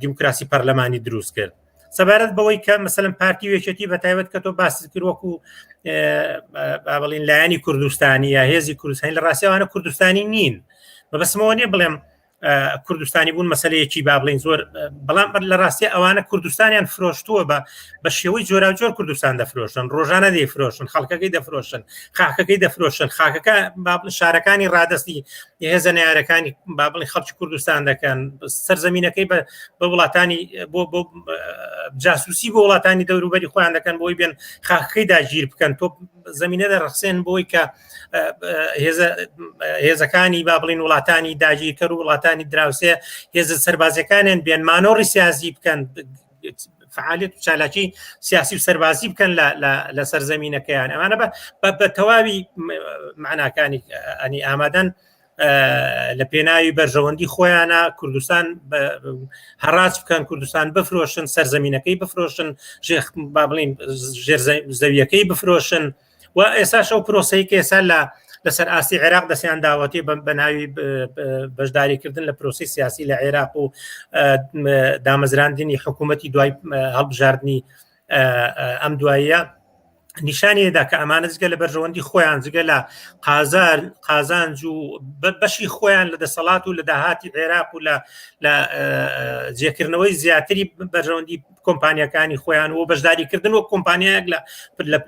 دیموکراسی پەرلەمانی دروست کرد سەبارەت بەوەی کە مەسەلەن پارتی یەکێتی بەتایبەت کە تۆ باسی کرد وەکو بڵین لایەنی کوردستانی یا هێزی کوردستانی لە ڕاستیەوانە کوردستانی نین بەبەسمەوە نیە بڵێم کوردستانی بوون مەسەلەیەکی با بڵین زۆر بەڵام لە ڕاستی ئەوانە کوردستانیان فرۆشتووە بە شێوەی جۆرا جۆر کوردستان دەفرۆشن ڕۆژانە دەیفرۆشن خەڵکەکەی دەفرۆشن خاکەکەی دەفرۆشن خاکەکە شارەکانی ڕادستی هێزە نارەکانی با بڵین خەڵکی کوردستان دەکەن سەرزەمینەکەی بە وڵاتانی بۆ جاسوسی بۆ وڵاتانی دەوروبەری خۆیان دەکەن بۆی بێن خاکەکەی داگیر بکەن تۆ زەمینە دەڕخسێن بۆی کە هێزەکانی با بڵین وڵاتانی داگیرکەر و وڵاتانی دراوسێ هێزە سەربازەکانیان بێن مانۆڕی سیاسی بکەن فعالیت و چالاکی سیاسی و سەربازی بکەن لە سەرزەمینەکەیان ئەمانە بە تەواوی معناکانی ئەنی ئامادەن لە پێناوی بەرژەوەندی خۆیانە کوردستان هەڕاج بکەن کوردستان بفرۆشن سەرزەمینەکەی بفرۆشن با بڵین ژێر زەویەکەی بفرۆشن و ئێستا شەو پرۆسەی کە ئێستا لەسەر ئاستی عێراق دەستیان داوەتی بە ناوی بەشداریکردن لە پرۆسی سیاسی لە عێراق و دامەزراندنی حکوومەتی دوای هەڵبژاردننی ئەم دواییە نیشانێدا کە ئەمانە جگە لە بەرژەوەندی خۆیان جگە لە قازانج و بەشی خۆیان لە دەسەڵات و لە داهاتی عێراق و لە جێکردنەوەی زیاتری بەرژەوەندی کۆمپانیەکانی خۆیان و بەشداریکردن و کۆمپانیایەک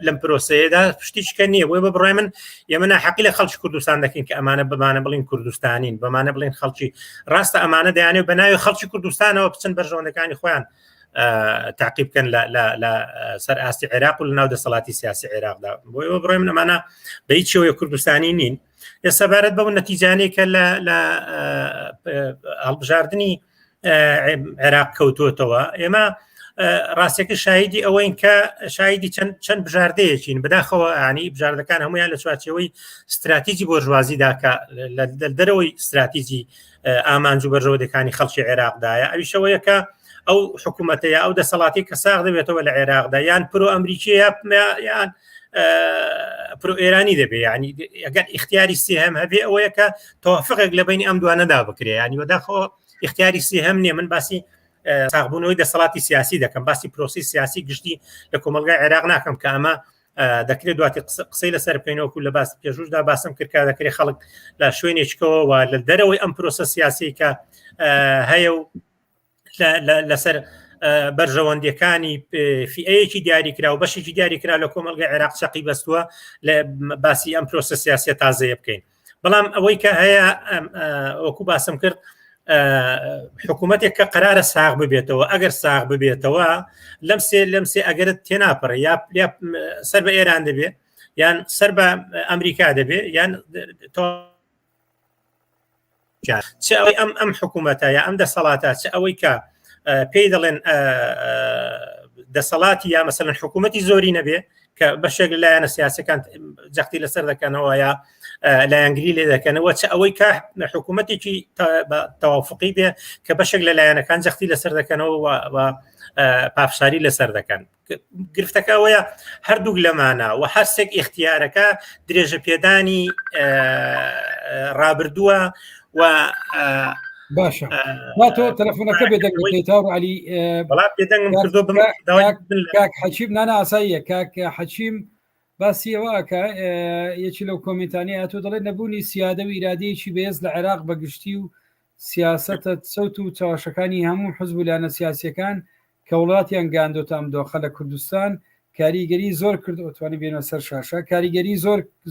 لەم پرۆسەیەدا پشتیچکە نییە بۆی بە بڕای من ئێمە ناحەقی لە خەڵکی کوردستان دەکەین کە ئەمانە بمانە بڵین کوردستانین بەمانە بڵین خەڵکی ڕاستە ئەمانە دەیانێت بە ناوی خەڵکی کوردستانەوە بچن بەرژەوەندەکانی خۆیان تعقیب بکەن لە سەر ئاستی عێراق و لە ناو دەسەڵاتی سیاسی عێراقدا بۆی بڕای من ئەمانە بە هیچ شێوەیە کوردستانی نین ئێستا بارەت بەو نەتیجانەی کە لە هەڵبژاردننی عێراق کەوتوتەوە ئێمە ڕاستیەکە شاهیدی ئەوەین کە شاهیدی چەند بژاردەیەکین بەداخەوە ینی بژاردەکان هەمویان لە چوارچەوەی استراتیجی بۆرژوازیدا کە لە دەرەوەی استراتیجی ئامانج و بەرژەوەندەکانی خەڵکی عێراقدایە ئەویشەوەیە کە ئەو حکوومەتەیە ئەو دەسەڵاتی کە ساغ دەبێتەوە لە عێراقدا یان پرۆ ئەمریکیە یان پرۆ ئێرانی دەبێ ینی ئەگەر اختیاری سێهم هەبێ ئەوەیە کە تەوافقێک لە بینی ئەم دوانەدا بکرێ ینی وەداخۆ اختیاری سێهم نییە من باسی ساغبوونەوەی دەسەڵاتی سیاسی دەکەم باسی پرۆسی سیاسی گشتی لە کۆمەلگای عێراق ناکەم کە ئەمە دەکرێت دوای قسەی لەسەر بکەینەوەکو لە باس پێشوشدا باسم کردکە دەکرێت خەڵک لە شوێنێکەوە و لە دەرەوەی ئەم پرۆسە سیاسی کە هەیە و لەسەر بەرژەوەندەکانی فئەیەکی دیاریکرا و بەشێکی دیاریکرا لە کۆمەلگای عێراق چەقی بەستووە لە باسی ئەم پرۆسە سیاسیە تازەیە بکەین بەڵام ئەوەی کە هەیە وەکو باسم کرد حکوومەتێک کە قرارە ساغ ببێتەوە ئەگەر ساغ ببێتەوە لەم سێ ئەگەرت تێناپەڕێ یا سەر بە ئێران دەبێ یان سەر بە ئەمریکا دەبێ یان چ ئەوەی ئەم حکوومەتە یا ئەم دەسەڵاتە چ ئەوەی کە پێی دەڵێن دەسەڵاتی یا مەسەلەن حکوومەتی زۆری نەبێ کە بەشێک لایەنە سیاسەکان جەختی لەسەر دەکەنەوە یا لایەنگری لێ دەکەنەوە چ ئەوەی کە حکوومەتێکی تەوافقی بێ کە بەشێک لە لایەنەکان جەختی لەسەر دەکەنەوە و پافشاری لەسەر دەکەن گرفتەکەوەیە هەردووک لەمانە و هەرسێک اختیارەکە درێژە پێدانی ڕابردووە و باشە تۆ تەلەفۆنەکە بێدەنگیتاڕ علی بێدەنگم کردو کاک حەچیم نانە ئاساییە کاک حەچیم باسی ئەوەکە یەکی لەو کۆمنتانی هاتوو دەڵێ نەبوونی سیادە و ئیرادەیەکی بەهێز لە عێراق بەگشتی و سیاسەتە سەوت و چاوەشەکانی هەموو حزب و لایەنە سیاسیەکان کە وڵاتیان گاندۆتە ئەم دۆخە لە کوردستان کاریگەری زۆر کرد ئۆتوانی بێنەوە سەر شاشە کاریگەری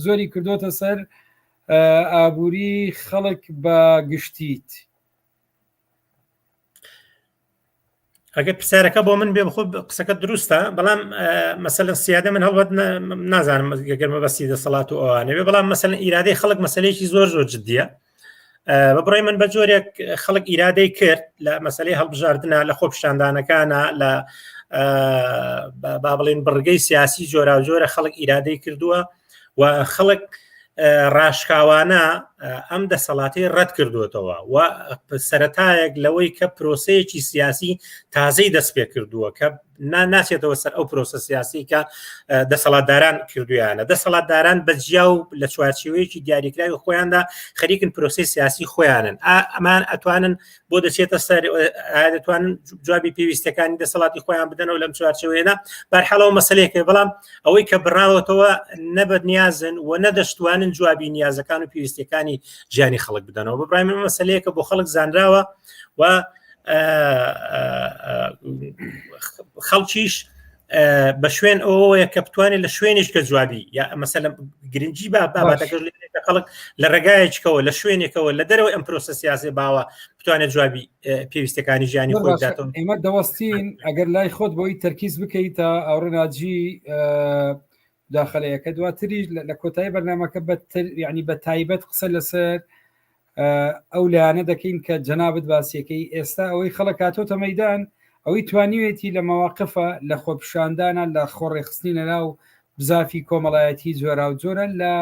زۆری کردوتە سەر ئابووری خەڵک بە گشتیت ئەگەر پرسیارەکە بۆ من بێ بخۆ قسەکە دروستە بەڵام مەسەلەن سیادە من هەڵبەت نازانم گەرمە بەسی دەسەڵات و ئەوانێ بەڵام مەسەلەن ئیرادەی خەڵک مەسەلەیەکی زۆر جددیە بەبڕای من بە جۆرێک خەڵک ئیرادەی کرد لە مەسەلەی هەڵبژاردنە لە خۆپشاندانەکانە لە با بڵێن بڕگەی سیاسی جۆرا و جۆرە خەڵک ئیرادەی کردووە و خەڵک ڕاشکاوانە ئەم دەسەڵاتی ڕەت کردوێتەوە و سەرەتایەک لەوەی کە پرۆسەیەکی سیاسی تازەی دەست پێ کردووە کە ناچێتەوە سەر ئەو پرۆسە سیاسی کە دەسەڵاتداران کردویانە دەسەڵاتداران بەجیا و لە چوارچێوەیەکی دیاریکراوی خۆیاندا خەریکن پرۆسی سیاسی خۆیانن ئەمان ئەتوانن بۆ دەچێتە سەر دەتوانن جوابی پێویستەکانی دەسەڵاتی خۆیان بدەنەوە لەم چوارچێوەیەدا بەرحەڵەوە مەسەلەیەکە بەڵام ئەوەی کە بڕاوەتەوە نەبەت نیازن و نەدەشتوانن جوابی نیازەکان و پێویستەکانی ژیانی خەڵک بدەنەوە بەبڕای من مەسەلەیەکە بۆ خەڵک زانراوە و خەڵکیش بە شوێن ئەوەیە کە بتوانێت لە شوێنێک کە جوابی یا مەسەلەن گرنگی بابەتەکە خەڵک لە ڕێگایەکەوە لە شوێنێکەوە لە دەرەوەی ئەم پرۆسە سیاسی باوە بتوانێت جوابی پێویستەکانی ژیانی خۆی بداتەوە ئێمە دەوەستین ئەگەر لای خۆت بۆی تەرکیز بکەیتە ئەوڕێناجی داخلەیەکە دواتری لە کۆتایی بەرنامەکە یعنی بە تایبەت قسە لەسەر ئەو لایەنە دەکەین کە جەنابەت باسیەکەی ئێستا ئەوەی خەڵک هاتۆتە مەیدان ئەوەی توانیوێتی لە مەواقفە لە خۆپشاندانە لە خۆڕێخستنی لەناو بزافی کۆمەڵایەتی جۆرا و جۆرە لە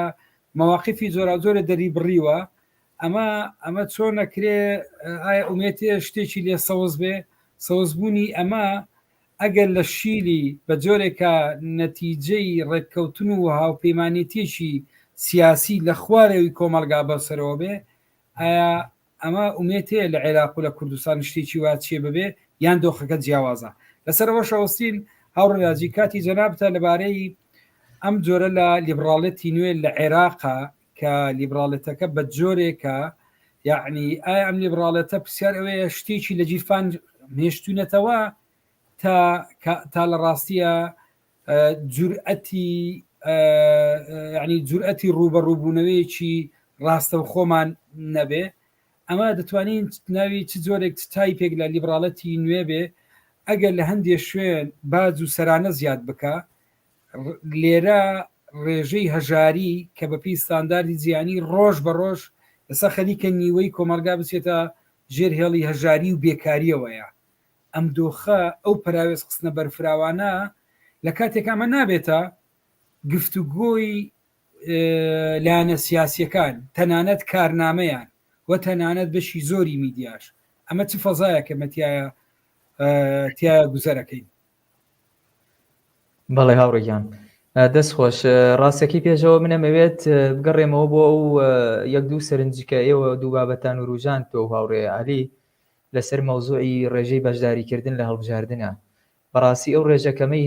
مەواقفی جۆرا و جۆرە دەری بڕیوە ئەمە چۆن نەکرێ ئایا ئومێتێ شتێکی لێ سەوز بێ سەوزبوونی ئەمە ئەگەر لە شیلی بە جۆرێکە نەتیجەی ڕێککەوتن و هاوپەیمانێتیەکی سیاسی لە خوارەوەی کۆمەلگا بەسەرەوە بێ ئایا ئەمە ئومێتەیە لە عێراق و لە کوردستان شتێکی وا چێ ببێ یان دۆخەکە جیاوازە لەسەرەوە شەوەستین هاوڕێناجی کاتی جەنابتە لەبارەی ئەم جۆرە لە لیبراڵەتی نوێ لە عێراقا کە لیبراڵەتەکە بە جۆرێکە یعنی ئایا ئەم لیبراڵەتە پرسیار ئەوەیە شتێکی لە جیرفان هێشتونەتەوە تا لە ڕاستیە جورئەتی ڕوبەڕووبوونەوەیەکی ڕاستە و خۆمان نەبێ ئەمە دەتوانین ناوی چ جۆرێک تایپێک لە لیبراڵەتی نوێ بێ ئەگەر لە هەندێک شوێن باز و سەرانە زیاد بکە لێرە ڕێژەی هەژاری کە بەپی ستانداردی جیانی ڕۆژ بە ڕۆژ لەسە خەریکە نیوەی کۆمەلگا بچێتە ژێر هێڵی هەژاری و بێکاریەوەیە ئەم دۆخە ئەو پراوێز قسنە بەرفراوانە لە کاتێک ئەمە نابێتە گفتوگۆی لایەنە سیاسیەکان تەنانەت کارنامەیان و تەنانەت بەشی زۆری میدیاش ئەمە چ فەزایە کە مەتیایە تایە گوزەرەکەین بەڵێ هاوڕێیان دەست خۆش ڕاستەکەی پێشەوە منەمەوێت بگەڕێمەوە بۆ ئەو یەک دوو سەرنجکە ئێوە دوو بابەتان و ڕوژان تۆ هاوڕێ عەلی لەسەر مەوزوعی ڕێژەی بەشداریکردن لە هەڵبژاردنە. بەڕاستی ئەو ڕێژەکەمەی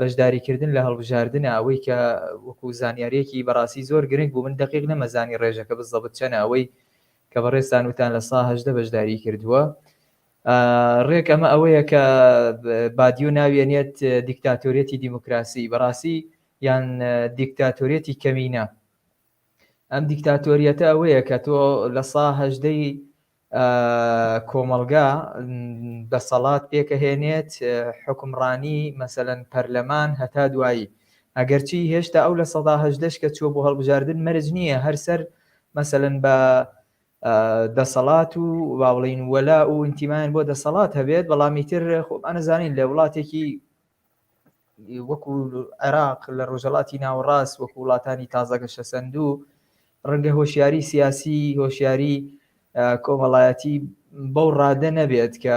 بەشداریکردن لە هەڵبژاردنە ئەوەی کە وەکو زانیاریەکی بەڕاستی زۆر گرنگ بوو، من دقیق نەمەزانی ڕێژەکە بزەبت چەنە، ئەوەی کە بەڕێستان وتان لە سا 18 بەشداری کردووە. ڕێک ئەمە ئەوەیە کە بادیۆ ناوێنێت دیکتاتۆریەتی دیموکراسی، بەڕاستی یان دیکتاتۆریەتی کەمینە. ئەم دیکتاتۆریەتە ئەوەیە کە تۆ لە سا 18 کۆمەڵگا دەسەڵات پێکەهێنێت، حکمڕانی مەسەلەن پەرلەمان هەتا دوایی، ئەگەرچی هێشتا ئەو لە سەدا 18 کە چوە بۆ هەڵبژاردن مەرج نییە، هەرسەر مەسەلەن بە دەسەڵات و باوڵین وەلا و ئینتیمان بۆ دەسەڵات هەبێت، بەڵامی تر ئەنەزانین لە وڵاتێکی وەکو عێراق لە ڕۆژهەڵاتی ناوەڕاست وەکو وڵاتانی تازەگەشە سەندوو ڕەنگە هۆشیاری سیاسی، هۆشیاری کۆمەڵایەتی بەو ڕادە نەبێت کە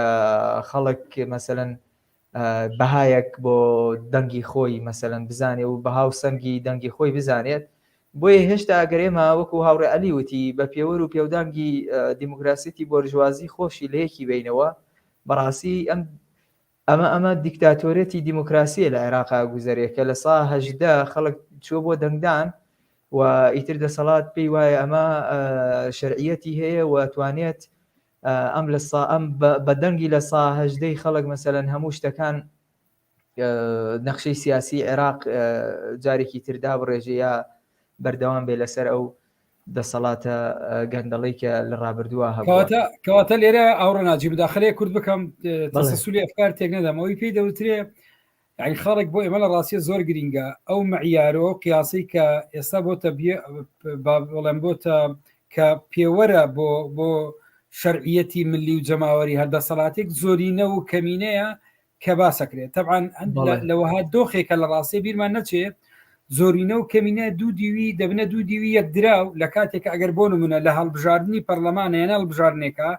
خەڵک مەسەلەن بەهایەک بۆ دەنگی خۆی مەسەلەن بزانێ و بەها و سەنگی دەنگی خۆی بزانێت. بۆیە هێشتا ئەگەر ئێمە وەکو هاوڕێ عەلی وتی بە پێوەر و پێودانگی دیموکراسیەتی بۆرژوازی خۆشی لە یەکی بینەوە، بەڕاستی ئەمە دیکتاتۆریەتی دیموکراسیە لە عێراقا گوزەرێکە لە سا 18 خەڵک چوە بۆ دەنگدان و ئیتر دەسەڵات پێی وایە ئەمە شەرعیەتی هەیە و توانێت ئەم بە دەنگی لە سا 18 خەڵک مەسەلەن هەموو شتەکان نەخشەی سیاسی عێراق جارێکی تردا بڕێژێ یا بەردەوام بێ لەسەر ئەو دەسەڵاتە گەندەڵی کە لە ڕابردووە هەبووە. کەواتە لێرە ئەوڕە ناجی بداخلەیە کورد بکەم تەسەسولی ئەفکار تێک نەدەم، ئەوەی پێی دەوترێ یعنی خەڵک بۆ ئێمە لە ڕاستیە زۆر گرینگە ئەو مەعیارۆ قیاسی کە ئێستا بۆتە بڵێم بۆتە کە پێوەرە بۆ شەرعیەتی ملی و جەماوەری هەردەسەڵاتێک زۆرینە و کەمینەیە کە باسەکرێت. تەبعاً لەوەها دۆخێکە لە ڕاستی بیرمان نەچێت زۆرینە و کەمینە دوو دیوی دەبنە دوو دیوی یەکدراو لە کاتێکە ئەگەر بۆ نمونە لە هەڵبژاردننی پەرلەمانە یان هەڵبژاردنێکە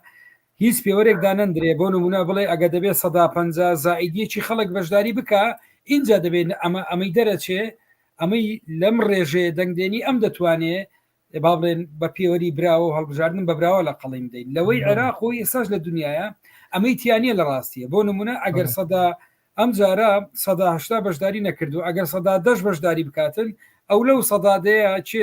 هیچ پێوەرێکدا نەندرێ بۆ نمونە بڵێ ئەگە دەبێت 150 زائیدیەکی خەڵک بەشداری بکە، اینجا دەبێت ئەمەی دەرەچێ ئەمەی لەم ڕێژێ دەنگدێنی ئەم دەتوانێت با بڵێن بە پێوەری براوە و هەڵبژاردن بە براوە لە قەڵیم دەین. لەوەی عێراق و ئێساش لە دنیاە ئەمەی تیانە لە ڕاستیە. بۆ نمونە ئەگەر ئەم جارە 180 بەشداری نەکردو، ئەگەر 110 بەشداری بکاتن ئەو لەو سەدادەیە چێ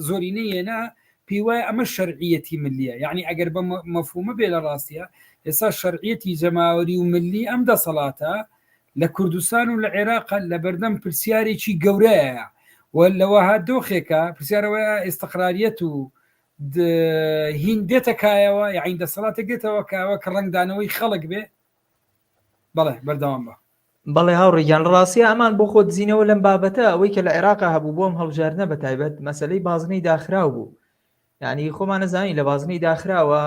زۆرینەیەنا پێی وایە ئەمە شەرعیەتی ملیە. یعنی ئەگەر بە مەفهومە بێ لە ڕاستیە ئێستا شەرعیەتی جەماوەری و ملی ئەم دەسەڵاتە لە کوردستان و لە عێراق لە بەردەم پرسیارێکی گەورەیە و لەوەها دۆخێکە پرسیارەوەی ئێستەقراریەت و هین دێتە کایەوە، یعنی دەسەڵاتێک دێتەوە کاوە کە ڕنگدانەوەی خەڵک بێ. بەڵێ بەردەوام بە بەڵێ هاوڕێیان ڕاستیە ئەمان بۆ خۆت زیینەوە لەم بابەتە ئەوەی کە لە عێراقا هەبوو بۆم هەڵبژاردنە بە تایبەت مەسەلەی بازنەی داخراو بوو. یعنی خۆمان نەزانی لە بازنەی داخراوە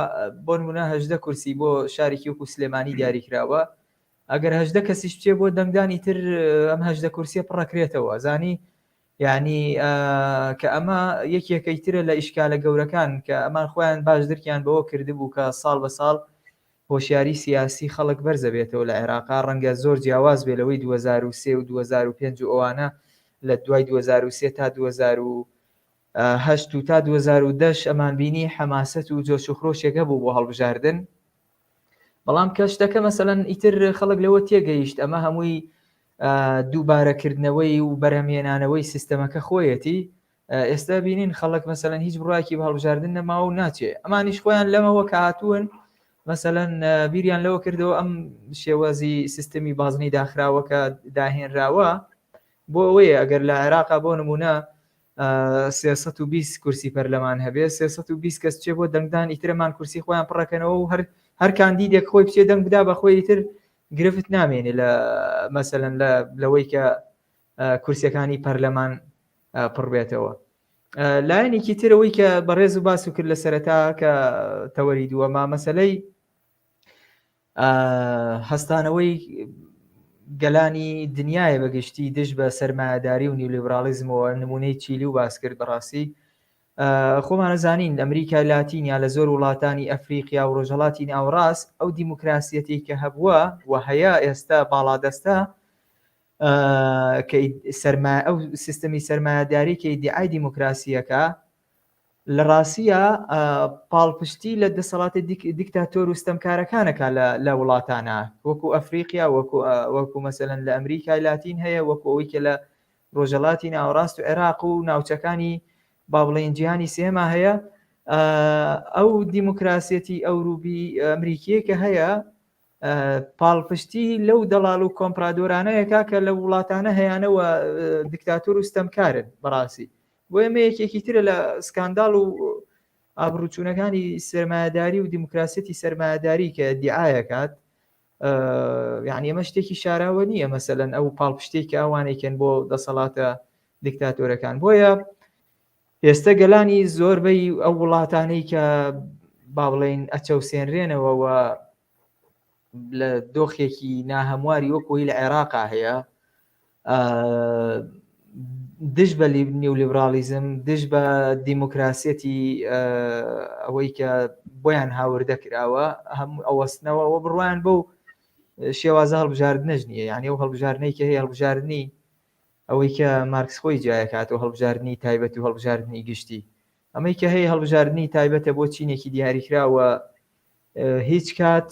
بۆ نمونە 18 کورسی بۆ شارێکی وەکو سلێمانی دیاریکراوە، ئەگەر 18 کەسیش بچێ بۆ دەنگدانی تر ئەم 18 کورسیە پڕەکرێتەوە. زانی یعنی کە ئەمە یەکێکەی ترە لە ئیشکالە گەورەکان کە ئەمان خۆیان باش درکیان بەوە کردبوو کە ساڵ بە ساڵ هۆشیاری سیاسی خەڵک بەرزە بێتەوە لە عێراقا، ڕەنگە زۆر جیاواز بێ لەوەی 2003 و 2005 ئەوانە لە دوای 2003 تا 2008 و تا 2010 ئەمان بینی حەماسەت و جۆش و خرۆشێکە بوو بۆ هەڵبژاردن. بەڵام کە شتەکە مەسەلەن ئیتر خەڵک لەوە تێگەیشت ئەمە هەمووی دووبارەکردنەوەی و بەرهەمێنانەوەی سیستەمەکە خۆیەتی. ئێستا بینین خەڵک مەسەلەن هیچ بڕایکی بە هەڵبژاردن نەماوە و ناچێ. ئەمانیش خۆیان لەمەوە کە هاتوون مەسەلەن بیریان لەوە کردەوە ئەم شێوازی سیستەمی بازنەی داخراوەکە داهێنراوە بۆ ئەوەیە ئەگەر لە عێراقا بۆ نمونە 320 کورسی پەرلەمان هەبێ 320 کەس چێ بۆ دەنگدان ئیترەمان کورسی خۆیان پڕەکەنەوە و هەر کاندیدێک خۆی بچێ دەنگ بدا بە خۆی تر گرفت نامێنێ لە مەسەلەن لەوەی کە کورسیەکانی پەرلەمان پڕبێتەوە. لایەنێکی ترەوەی کە بەڕێز و باس و کرد لە سەرەتا کە تەوەری دووەما مەسەلەی هەستانەوەی گەلانی دنیاە بەگشتی دژ بە سەرمایه‌داری و نیولیبرالیزمەوە نمونەی چیلی و باس کرد. بەڕاستی خۆمان نەزانین ئەمریکا لاتینیا لە زۆر وڵاتانی ئەفریقیا و ڕۆژهەڵاتی ناوەڕاست ئەو دیموکراسیەتی کە هەبووە و هەیە ئێستا باڵادەستە کە ئەو سیستەمی سەرمایه‌داری کە ئیدعای دیموکراسیەکە لە ڕاستیە پاڵپشتی لە دەسەڵاتی دیکتاتۆر و ستەمکارەکانەکە لە وڵاتانە وەکو ئەفریقیا وەکو مەسەلەن لە ئەمریکای لاتین هەیە وەکو ئەوەی کە لە ڕۆژهەڵاتی ناوەڕاست و عێراق و ناوچەکانی با بڵێن جیهانی سێما هەیە. ئەو دیموکراسیەتی ئەوروبی ئەمریکیە کە هەیە پاڵپشتی لەو دەڵال و کۆمپرادۆرانەیەکە کە لە وڵاتانە هەیەنەوە دیکتاتۆر و ستەمکارن بەڕاستی. بۆ ئێمە یەکێکی ترە لە سکانداڵ و ئابروچوونەکانی سەرمایه‌داری و دیموکراسیەتی سەرمایه‌داری کە دیعایەکات یعنی ئەمە شتێکی شاراوە نییە مەسەلەن ئەو پاڵپشتێکی ئەوانێکن بۆ دەسەڵاتە دیکتاتۆرەکان. بۆیە ئێستا گەلانی زۆربەی ئەو وڵاتانەی کە با بڵێن ئەچەوسێنرێنەوە لە دۆخێکی ناهەمواری وەکوی لە عێراقا هەیە دژ بە نیولێبرالیزم دژ بە دیموکراسیەتی ئەوەی کە بۆیان هاوردە کراوە هەموو ئەوەستنەوە و بڕوایان بەو شێوازە هەڵبژاردنەش نییە. یعنی ئەو هەڵبژاردنەی کە هەیە هەڵبژاردننی ئەوەی کە مارکس خۆی جایەکاتەوە هەڵبژاردننی تایبەت و هەڵبژاردننی گشتی. ئەمەی کە هەیە هەڵبژاردننی تایبەتە بۆ چینێکی دیاریکراوە هیچ کات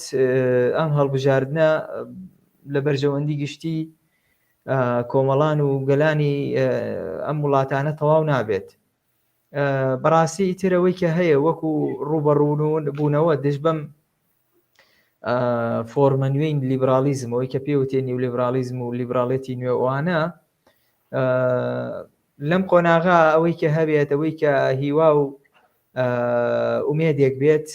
ئەم هەڵبژاردنە لە بەرژەوەندی گشتی کۆمەڵان و گەلانی ئەم وڵاتانە تەواو نابێت. بەڕاستی ئیترەوەی کە هەیە وەکو ڕوبەڕوون بوونەوە دژ بەم فۆرمە نوێی لیبرالیزم ئەوەی کە پێوتێ نیولێبرالیزم و لیبراڵێتی نوێوانە لەم قۆناغا ئەوەی کە هەبێت ئەوەی کە هیوا و ئومێدێک بێت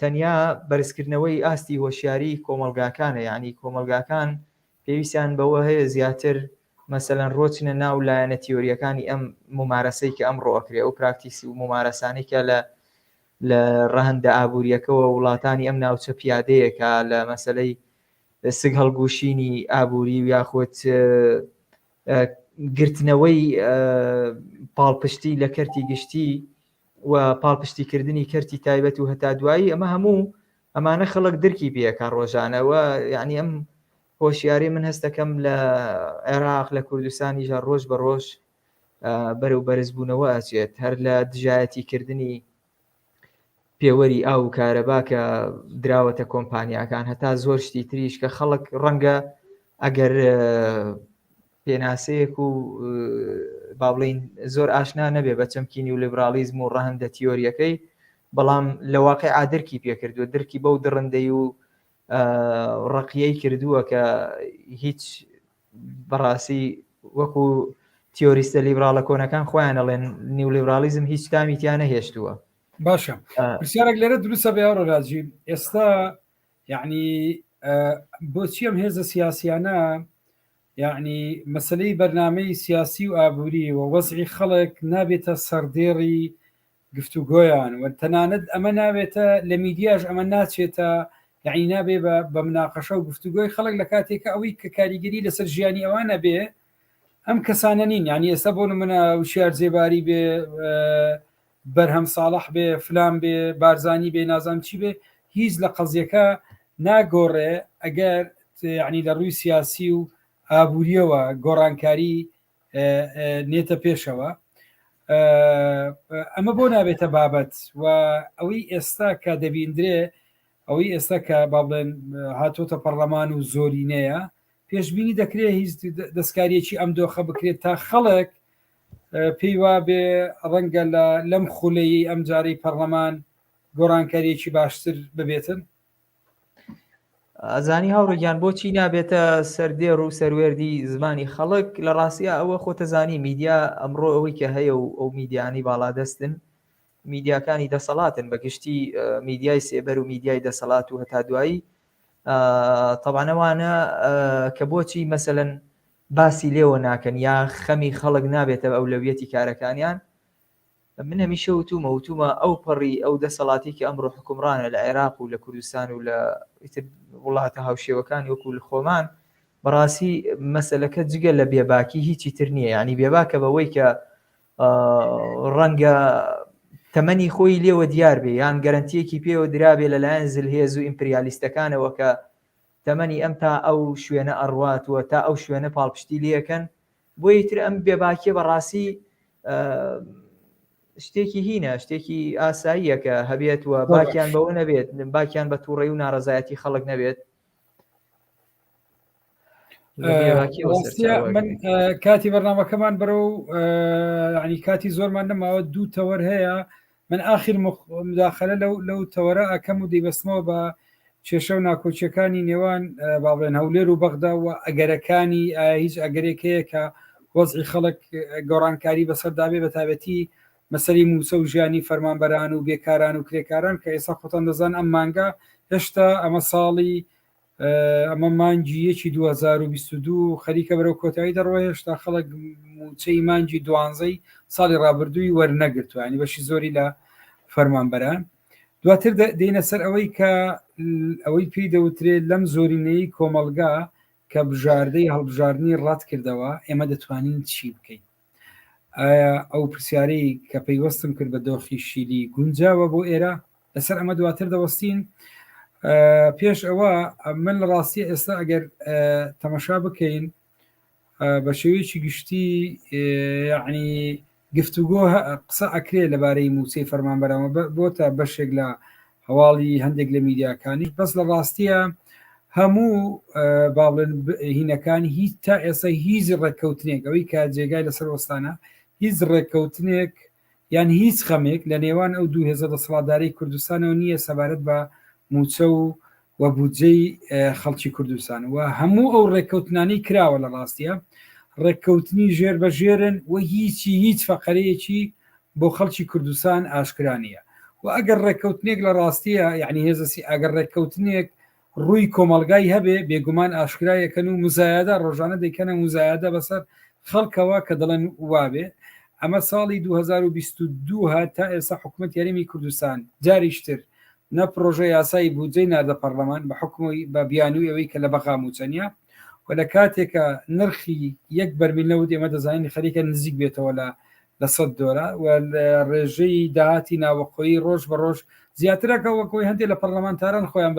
تەنیا بەرزکردنەوەی ئاستی هۆشیاری کۆمەلگاکانە. یعنی کۆمەلگاکان پێویستیان بەوە هەیە زیاتر مەسەلەن ڕۆچنە ناو لایەنە تیۆریەکانی ئەم ممارەسەی کە ئەمڕۆ ئەکرێ و پراکتیسی و ممارەسانەی کە لە ڕەهەندە ئابوووریەکەەوە وڵاتانی ئەم ناوچە پیادەیەکە لە مەسەلەی سگ هەڵگوشینی ئابووری و یاخۆت گرتنەوەی پاڵپشتی لە کەرتی گشتی و پاڵپشتیکردنی کەرتی تایبەت و هەتا دوایی ئەمە هەموو ئەمانە خەڵک دەرکی پێەکە ڕۆژانەوە. یعنی ئەم هۆشیاری من هەستەکەم لە عێراق لە کوردستانی ژە ڕۆژ بە ڕۆژ بەرەو بەرزبوونەوە ئەچێت هەر لە دژایەتیکردنی پێوەری ئاو و کارەبا کە دراوەتە کۆمپانیاکان هەتا زۆر شتی تریش کە خەڵک ڕەنگە ئەگەر پێناسەیەک و با بڵین زۆر ئاشنا نەبێ بە چەمکی نیولێبرالیزم و ڕەهەندە تیۆریەکەی بەڵام لە واقعا دەرکی پێکردووە دەرکی بەو دڕندەی و ڕقیەی کردووە کە هیچ بەڕاستی وەکو تیۆریستە لیبراڵە کۆنەکان خۆیان ئەڵێن نیولێبرالیزم هیچ تامیتیان نەهێشتووە. باشە پرسیارێک لێرە دروستە بە ڕۆژی ئێستا یعنی بۆچی ئەم هێزە سیاسیانە یعنی مەسلەی بەرنامەی سیاسی و ئابووری و وەزعی خەڵک نابێتە سەردێڕی گفتوگۆیان و تەنانەت ئەمە نابێتە لە میدیاش ئەمە ناچێتە یعنی نابێ بە مناقەشە و گفتوگۆی خەڵک لە کاتێکە ئەوەی کە کاریگەری لەسەر ژیانی ئەوانە بێ ئەم کەسانە نین. یعنی ئێستا بۆ منە وشیار جێباری بێ بەرهەم ساڵح بێ فلان بێ بارزانی بێ نازام چی بێ هیچ لە قەزیەکە ناگۆڕێ ئەگەر یعنی لە ڕووی سیاسی و ئابوووریەوە گۆڕانکاری نێتە پێشەوە. ئەمە بۆ نابێتە بابەت و ئەوەی ئێستا کە دەبیندرێ ئەوەی ئێستا کە با بڵێن هاتۆتە پەرلەمان و زۆرینەیە پێشبینی دەکرێت هیچ دەستکاریەکی ئەم دۆخە بکرێت تا خەڵک پێی وا بێ ڕەنگە لەم خولەیی ئەم جارەی پەرلەمان گۆڕانکاریەکی باشتر ببێتن. ئەزانی هاوڕێگیان بۆچی نابێتە سەردێڕ و سەروێردی زمانی خەڵک لە ڕاستیە ئەوە خۆتەزانی میدیا ئەمڕۆ ئەوەی کە هەیە و ئەو میدیانی باڵادەستن میدیاکانی دەسەڵاتن بەگشتی میدیای سێبەر و میدیای دەسەڵات و هەتا دوایی طبعاًەوانە کە بۆچی مەسەلەن باسی لێوە ناکەن یا خەمی خەڵک نابێتە ئەولەویەتی کارەکانیان. من هەمیشە وتومە ئەو پەڕی ئەو دەسەڵاتی کە ئەمڕۆ حکومڕانە لە عێراق و لە کوردستان و لە وڵاتە هاوشێوەکانی وەکو لە خۆمان بەڕاستی مەسەلەکە جگە لە بێباکی هیچی تر نییە. ینی بێباکە بەوەی کە ڕەنگە تەمەنی خۆی لێوە دیار بێ یان گەرنتیەکی پێوە درابێ لەلایەن زلهێز و ئیمپریالیستەکانەوە کە تەمەنی ئەم تا ئەو شوێنە ئەڕواتوە تا ئەو شوێنە پاڵپشتی لەکەن بۆی تر ئەم بێباکیە بەڕاستی شتێکی هینە، شتێکی ئاساییەکە هەبێت و باکیان بەوە نەبێت، باکیان بە تووڕێی و ناڕەزایەتی خەڵک نەبێت. من کاتی بەرنامەکەمان بەرەو ینی کاتی زۆرمان نەماوە، دوو تەوەر هەیە. من ئاخر مداخلە لەو تەوەرە ئەکەم و دەیبەستمەوە بە کێشە و ناکۆچیەکانی نێوان با بڵێن هەولێر و بەغدا و ئەگەرەکانی هیچ ئەگەرێک هەیە کە وەزعی خەڵک گۆڕانکاری بەسەردابێ، بە تایبەتی مەسەری موسە و ژیانی فەرمانبەران و بێکاران و کرێکاران کە ئێستا خۆتان دەزان ئەم مانگە هێشتا ئەمە ساڵی ئەمە مانجی 2022 خەریکە بەرەو کۆتایی دەڕۆی، هێشتا خەڵک موچەی مانجی 12 ساڵی ڕابردووی وەرنەگرتوانی بەشی زۆری لە فەرمانبەران. دواتر دێنە سەر ئەوەی کە ئەوەی پێی دەوترێت لەم زۆرینەی کۆمەلگا کە بژاردەی هەڵبژاردننی ڕات کردەوە ئێمە دەتوانین چی بکەین. ئەو پرسیارەی کە پەیوەستم کرد بە دۆخی شیلی گونجاوە بۆ ئێرە لەسەر ئەمە دواتر دەوەستین. پێش ئەوە من لە ڕاستی ئێستا ئەگەر تەمەشا بکەین بە شێوەیەکی گشتی یعنی گفتوگۆ قسە ئەکرێ لەبارەی موچەی فەرمانبەرەوە بۆتە بەشێک لە هەواڵی هەندێک لە میدیاکانی، بەس لە ڕاستیە هەموو باڵێن هینەکانی هیچ تا ئێستا هیچ ڕێککەوتنێک ئەوەی کا جێگای لەسەر وەستانە هیچ ڕێککەوتنێک یان هیچ خەمێک لە نێوان ئەو دوو هێزە دەسەڵاتداری کوردستانەوە نییە سەبارەت بە موچە و بودجەی خەڵکی کوردستان و هەموو ئەو ڕێککەوتنانی کراوە لە ڕاستیە ڕێککەوتنی ژێر بە ژێرن و هیچ فەقەرەیەکی بۆ خەڵکی کوردستان ئاشکرانیە. و ئەگەر ڕێککەوتنێک لە ڕاستیە یعنی هێزەسی ئەگەر ڕێککەوتنێک ڕووی کۆمەلگای هەبێ بێگومان ئاشکرایەکەن و مزایەدا ڕۆژانە دەیکەنە مزایەدە بەسەر خەڵکەوە کە دەڵێن وابێ. ئەمە ساڵی 2022 هات تا ئێستا حکوومەت یاریمی کوردستان جاریشتر نە پرۆژە یاسایی بودجەی ناردە پەرلەمان بە حکومی بە بیانووی ئەوەی کە لە بەغا موچەنیە و لە کاتێکە نرخی یەک بەرمیل نەوت ئێمە دەزانین خەریکە نزیک بێتەوە لە $100 و ڕێژەی داهاتی ناوەخۆیی ڕۆژ بە ڕۆژ زیاترەکە وەکەوەی هەندێک لە پەرلەمانتاران خۆیان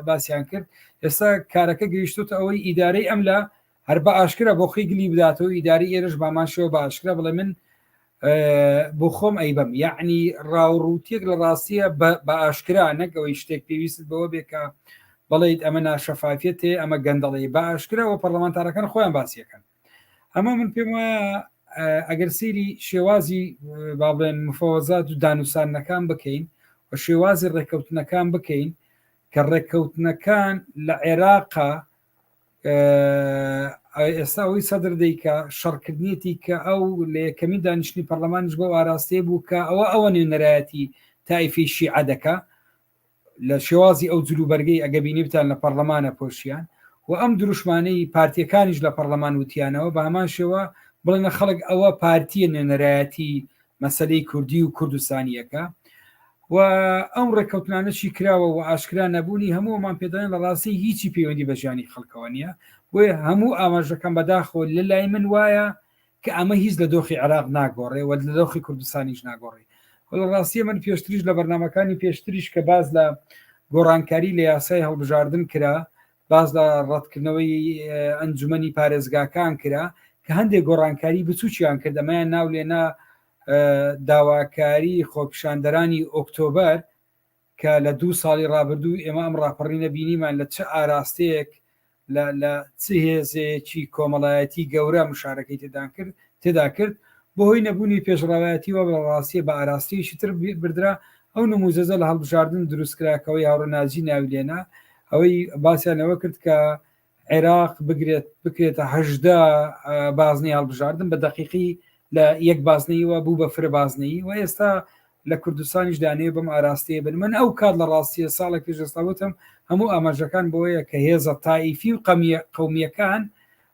باسییان کرد. ئێستا کارەکە گەیشتوتە ئەوەی ئیدارەی ئەم لە هەر بە ئاشکرا بۆ خی گلی بداتەوە ئیداری ئێرش بامانشەوە بە ئاشکرا بڵێ من بۆ خۆم ئەیبم یعنی ڕاوڕوتێک لە ڕاستیە بە ئاشکرا نەکەوەی شتێک پێویست بەوە بێکە بڵێیت ئەمە ناشەفافێتێ ئەمە گەندەڵی بە ئاشکرا و پەرلەمانتارەکان خۆیان باسیەکەن. ئەمە من پێم وایە ئەگەر سێری شێوازی با بڵێن مفەوەزات و دانووسانەکان بکەین و شێوازی ڕێککەوتنەکان بکەین کە ڕێککەوتنەکان لە عێراقا ئێستا ئەوی سەدر دەیکە شەڕکردنیەتی کە ئەو لە یەکەمی دانیشتنی پەرلەمانش بۆ ئاراستێ بوو کە ئەوە نوێنەرایەتی تایفی شیعە دەکا لە شێوازی ئەو جلوبەرگەی ئەگە بینی بتان لە پەرلەمانە پۆشیان و ئەم دروشمانەی پارتیەکانیش لە پەرلەمان وتیانەوە بە هەمان شێوە بڵێنە خەڵک ئەوە پارتیە نوێنەرایەتی مەسەلەی کوردی و کوردستانیەکە و ئەم ڕێککەوتنانەشی کراوە و ئاشکرا نەبوونی هەموومان پێداێن لە ڕاستی هیچی پەیوەندی بە ژیانی خەڵکەوە نیە. بۆیە هەموو ئاماژەکەم بەداخۆ لە لای من وایە کە ئەمە هیچ لە دۆخی عێراق ناگۆڕێ و لە دۆخی کوردستانیش ناگۆڕێ. لە ڕاستیە من پێشتریش لە بەرنامەکانی پێشتریش کە باز لە گۆڕانکاری لە یاسای هەڵبژاردن کرا، باز لە ڕەتکردنەوەی ئەنجومەنی پارێزگاکان کرا کە هەندێک گۆڕانکاری بچووکیان کرد ئەمەیان ناو لێنا داواکاری خۆپیشاندەرانی ئۆکتۆبەر کە لە 2 ساڵی ڕابردوو ئێمە ئەم ڕاپەڕینە بینیمان لە چه ئاراستەیەک لە چ هێزێکی کۆمەڵایەتی گەورە مشارەکەی تێدا کرد بۆ هۆی نەبوونی پێشڕاوایەتی وە بە ڕاستی بە ئاراستەیەکی تر بردرا ئەو نموزەزە لە هەڵبژاردن دروستکراکەوەی هاوڕەناجی ناویلێنا ئەوەی باسییانەوە کرد کە عێراق بکرێتە 18 بازنەی هەڵبژاردن بە دەقیقی لە یەک بازنەیەوە بوو بە فرە بازنەیی و ئێستا لە کوردستانیش دانێ بەم ئاراستەیە بن. من ئەو کات لە ڕاستیە ساڵێک پێشستاوتم هەموو ئاماژەکان بۆیە کە هێزە تایفی و قەومیەکان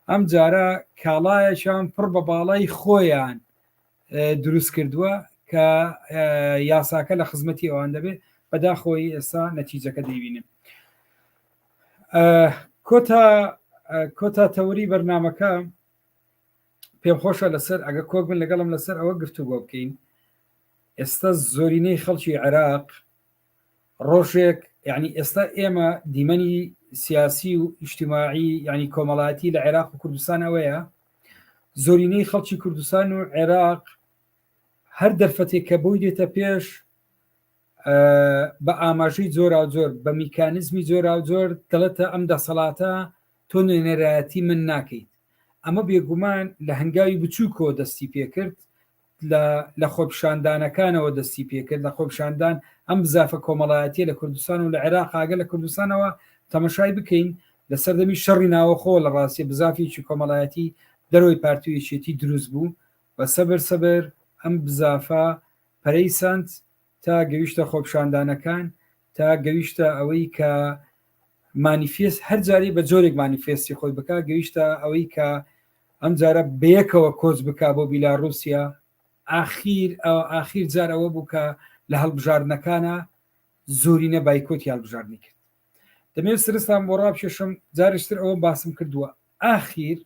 ئەم جارە کاڵایەکیان پڕ بە باڵای خۆیان دروست کردووە کە یاساکە لە خزمەتی ئەوان دەبێت بەداخۆی ئێستا نەتیجەکە دەیبینیم. کۆتا تەوری بەرنامەکە پێم خۆشە لەسەر ئەگە کۆک بن لەگەڵم لەسەر ئەوە گفتوگۆ بکەین. ئێستا زۆرینەی خەڵکی عێراق ڕۆژێک یعنی ئێستا ئێمە دیمەنی سیاسی و ئیجتیماعی ینی کۆمەڵایەتی لە عێراق و کوردستان ئەوەیە زۆرینەی خەڵکی کوردستان و عێراق هەر دەرفەتێک کە بۆی دێتە پێش بە ئاماژەی جۆرا و جۆر بە میکانیزمی جۆرا و جۆر دەڵێتە ئەم دەسەڵاتە تۆ نوێنەرایەتی من ناکەیت. ئەمە بێگومان لە هەنگاوی بچووکەوە دەستی پێکرد لە خۆپشاندانەکانەوە دەستی پێکرد لە خۆپشاندان ئەم بزافە کۆمەڵایەتی لە کوردستان و لە عێراق ئاگە لە کوردستانەوە تەمەشای بکەین لە سەردەمی شەڕی ناوەخۆ لە ڕاستی بزافێکی کۆمەڵایەتی دەرەوەی پارتویەکێتی دروست بوو بە سەبەر ئەم بزافە پەرەیساند تا گەویشتە خۆپشاندانەکان تا گەویشتە ئەوەی کە مانیفێست هەر جاری بە جۆرێک مانیفێستی خۆی بک گەویشتە ئەوەی کە ئەم جارە بەیەکەوە کۆچ بک بۆ بیلاڕوسیا ئاخیر جار ئەوە بوو کە لە هەڵبژاردنەکانە زۆرینە بایکۆتی هەڵبژاردنی کرد. دەمێت سرستان بۆ ڕابکێشم جارشتر ئەوە باسم کردووە ئاخیر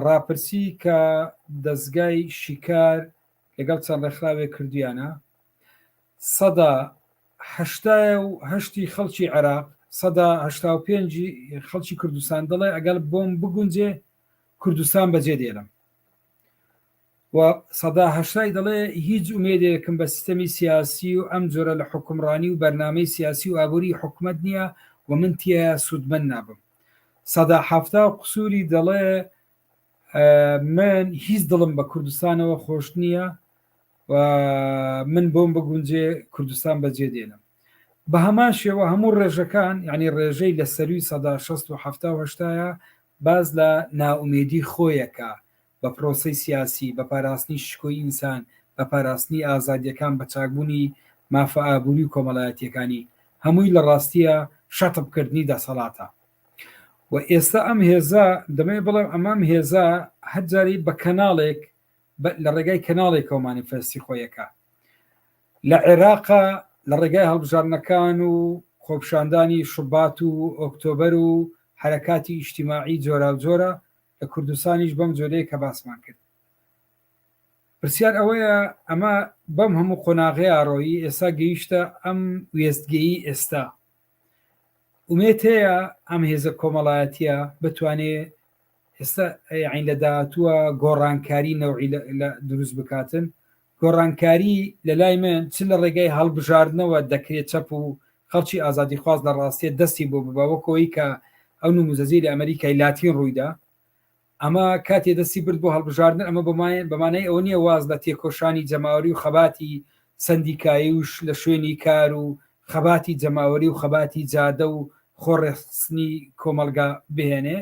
ڕاپرسی کە دەستگای شیکار لەگەڵ چەند ڕێکخراوێک کردویانە 180 خەڵکی عێراق 185 خەڵکی کوردستان دەڵێ ئەگەر بۆم بگونجێ کوردستان بەجێ دێرم و 180 دەڵێ هیچ ئومێدێکم بە سیستەمی سیاسی و ئەم جۆرە لە حکومڕانی و بەرنامەی سیاسی و ئابووری حکومت نییە و من تیا سوودمەند نابم. 170 قسووری دەڵێ من هیچ دڵم بە کوردستانەوە خۆش نییە و من بۆم بگونجێ کوردستان بەجێ دێنم. بە هەمان شێوە هەموو ڕێژەکان یعنی ڕێژەی لە سەروی 160 باز لە ناومێدی خۆیەکە بە پرۆسی سیاسی بە پاراستنی شکۆی ئینسان بە پاراستنی ئازادیەکان بە چاکبوونی مافە ئابووری و کۆمەڵایەتیەکانی هەمووی لە ڕاستیە شەتبکردنی دەسەڵاتە و ئێستا ئەم هێزە دەمێ بڵێم ئەمام هێزە هەرجاری بە کەناڵێک لە ڕێگای کەناڵێکەوە مانیفێستی خۆیەکە لە عێراقا لە ڕێگای هەڵبژاردنەکان و خۆپشاندانی شوبات و ئۆکتۆبەر و حرەکاتی ئیجتیماعی جۆرا و جۆرە لە کوردستانیش بەم جۆرەیە کە باسمان کرد. پرسیار ئەوەیە ئەمە بەم هەموو قۆناغی ئاڕۆیی ئێستا گەیشتە ئەم وێستگەیی ئێستا ومێت هەیە ئەم هێزە کۆمەڵایەتیە بتوانێت ئێستا عین لە داهاتووە گۆڕانکاری نەوعی لە دروست بکاتن. گۆڕانکاری لە لای من چ لە ڕێگەی هەڵبژاردنەوە دەکرێت چەپ و خەڵکی ئازادی خواست لە ڕاستیە دەستی بۆ بباوەکەوەی کە ئەو نموزەزی لە ئەمریکای لاتین ڕوویدا ئەمە کاتێ دەستی برد بۆ هەڵبژاردن ئەمە بەمانەی ئەوە نییە واز لە تێکۆشانی جەماوەری و خەباتی سندیکایی وش لە شوێنی کار و خەباتی جەماوەری و خەباتی جادە و خۆڕێستنی کۆمەلگا بهێنێ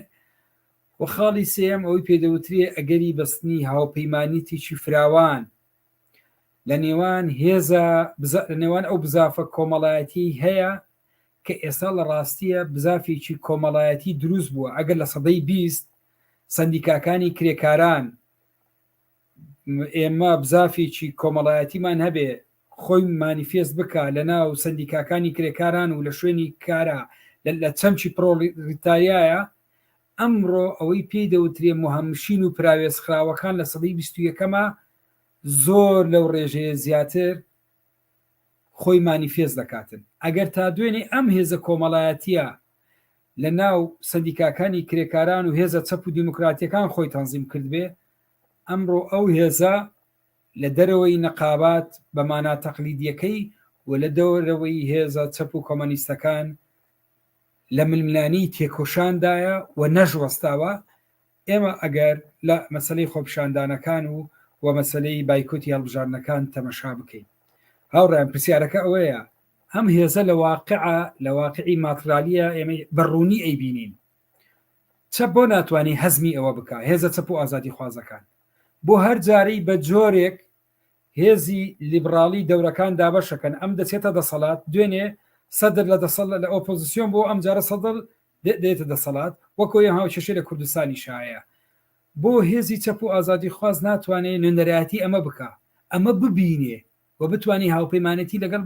و خاڵی سێم ئەوەی پێدەوترێ ئەگەری بەستنی هاوپەیمانیتێکی فراوان لە نێوان هێزە لە نێوان ئەو بزافە کۆمەڵایەتی هەیە کە ئێستا لە ڕاستیە بزافێکی کۆمەڵایەتی دروست بووە. ئەگەر لە سەدەی 20 سندیکاکانی کرێکاران ئێمە بزافێکی کۆمەڵایەتیمان هەبێ خۆی مانیفێست بکە لە ناو سندیکاکانی کرێکاران و لە شوێنی کارە لە چەمچی پرۆلیتاریایە ئەمڕۆ ئەوەی پێی دەوترێ مهەمشین و پراوێزخراوەکان لە سەدەی 21ەمە زۆر لەو ڕێژەیە زیاتر خۆی مانیفێست دەکاتن. ئەگەر تا دوێنێ ئەم هێزە کۆمەڵایەتیە لە ناو سندیکاکانی کرێکاران و هێزە چەپ و دیموکراتیەکان خۆی تەنزیم کرد بێ ئەمڕۆ ئەو هێزە لە دەرەوەی نەقابات بەمانا تەقلیدیەکەی و لە دەورەوەی هێزە چەپ و کۆمەنیستەکان لە ململانی تێکۆشاندایە و نەژوەستاوە. ئێمە ئەگەر لە مەسلەی خۆپشاندانەکان و مەسلەی بایکۆتی هەڵبژاردنەکان تەمەشا بکەین هاوڕێیان پرسیارەکە ئەوەیە ئەم هێزە لە واقعی ماترالیە ئێمە بەڕوونی ئەیبینین چە بۆ ناتوانانی هەزمی ئەوە بکە هێزە چەپ و ئازادی خوازەکان بۆ هەر جارەی بە جۆرێک هێزی لیبرالی دەورەکان دابەشەکەن ئەم دەچێتە دەسەڵات دوێنێ سەدر لە دەسەڵات لە ئۆپۆزیسیۆن بۆ ئەم جارە سەدڵ دێتە دەسەڵات وەکۆی هاوچەشێ لە کوردستانی شایە بۆ هێزی چەپ و ئازادی خواز ناتوانێت نوێنەرایەتی ئەمە بکە ئەمە ببینێ و بتوانانی هاوپەیمانەتی لەگەڵ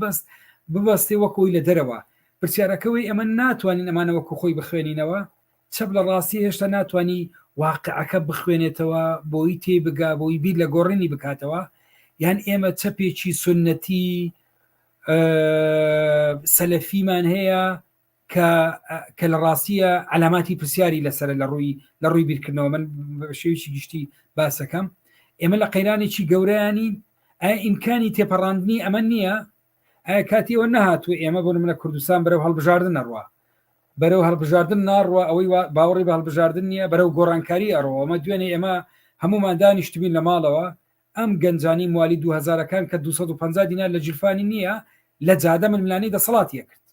بەست ببەستێ وەکۆی لە دەرەوە. پرسیارەکەوەی ئەمە ناتوانین ئەمانە وەکو خۆی بخوێنینەوە چەپ لە ڕاستی هێشتا ناتوانانی واقعەکە بخوێنێتەوە بۆی تێبگا بۆی بیر لە گۆڕینی بکاتەوە یان ئێمە چەپێکی سنەتی سەلەفیمان هەیە کە لە ڕاستیە علاماتی پرسیاری لەسەر لە ڕووی بیرکردنەوە. من شێویی گشتی باسەکەم ئێمە لە قەیرانێکی گەورەیانی ئایا ئیمکانی تێپەڕاندنی ئەمە نییە؟ ئایا کاتیەوە نەهاتوو ئێمە بۆ منە کوردستان بەرەو هەڵبژاردن نەڕوە، بەرەو هەڵبژاردن ناڕوە، ئەوەی باوەڕی بە هەڵبژاردن نییە، بەرەو گۆڕانکاری ئەڕەوە. ئەمە دوێنێ ئێمە هەمومان دانیشتبین لە ماڵەوە ئەم گەنجانی موالی 2000ەکان کە 250 دینار لە جلفانی نییە لە جادە ململانی دەسەڵاتیە کرد.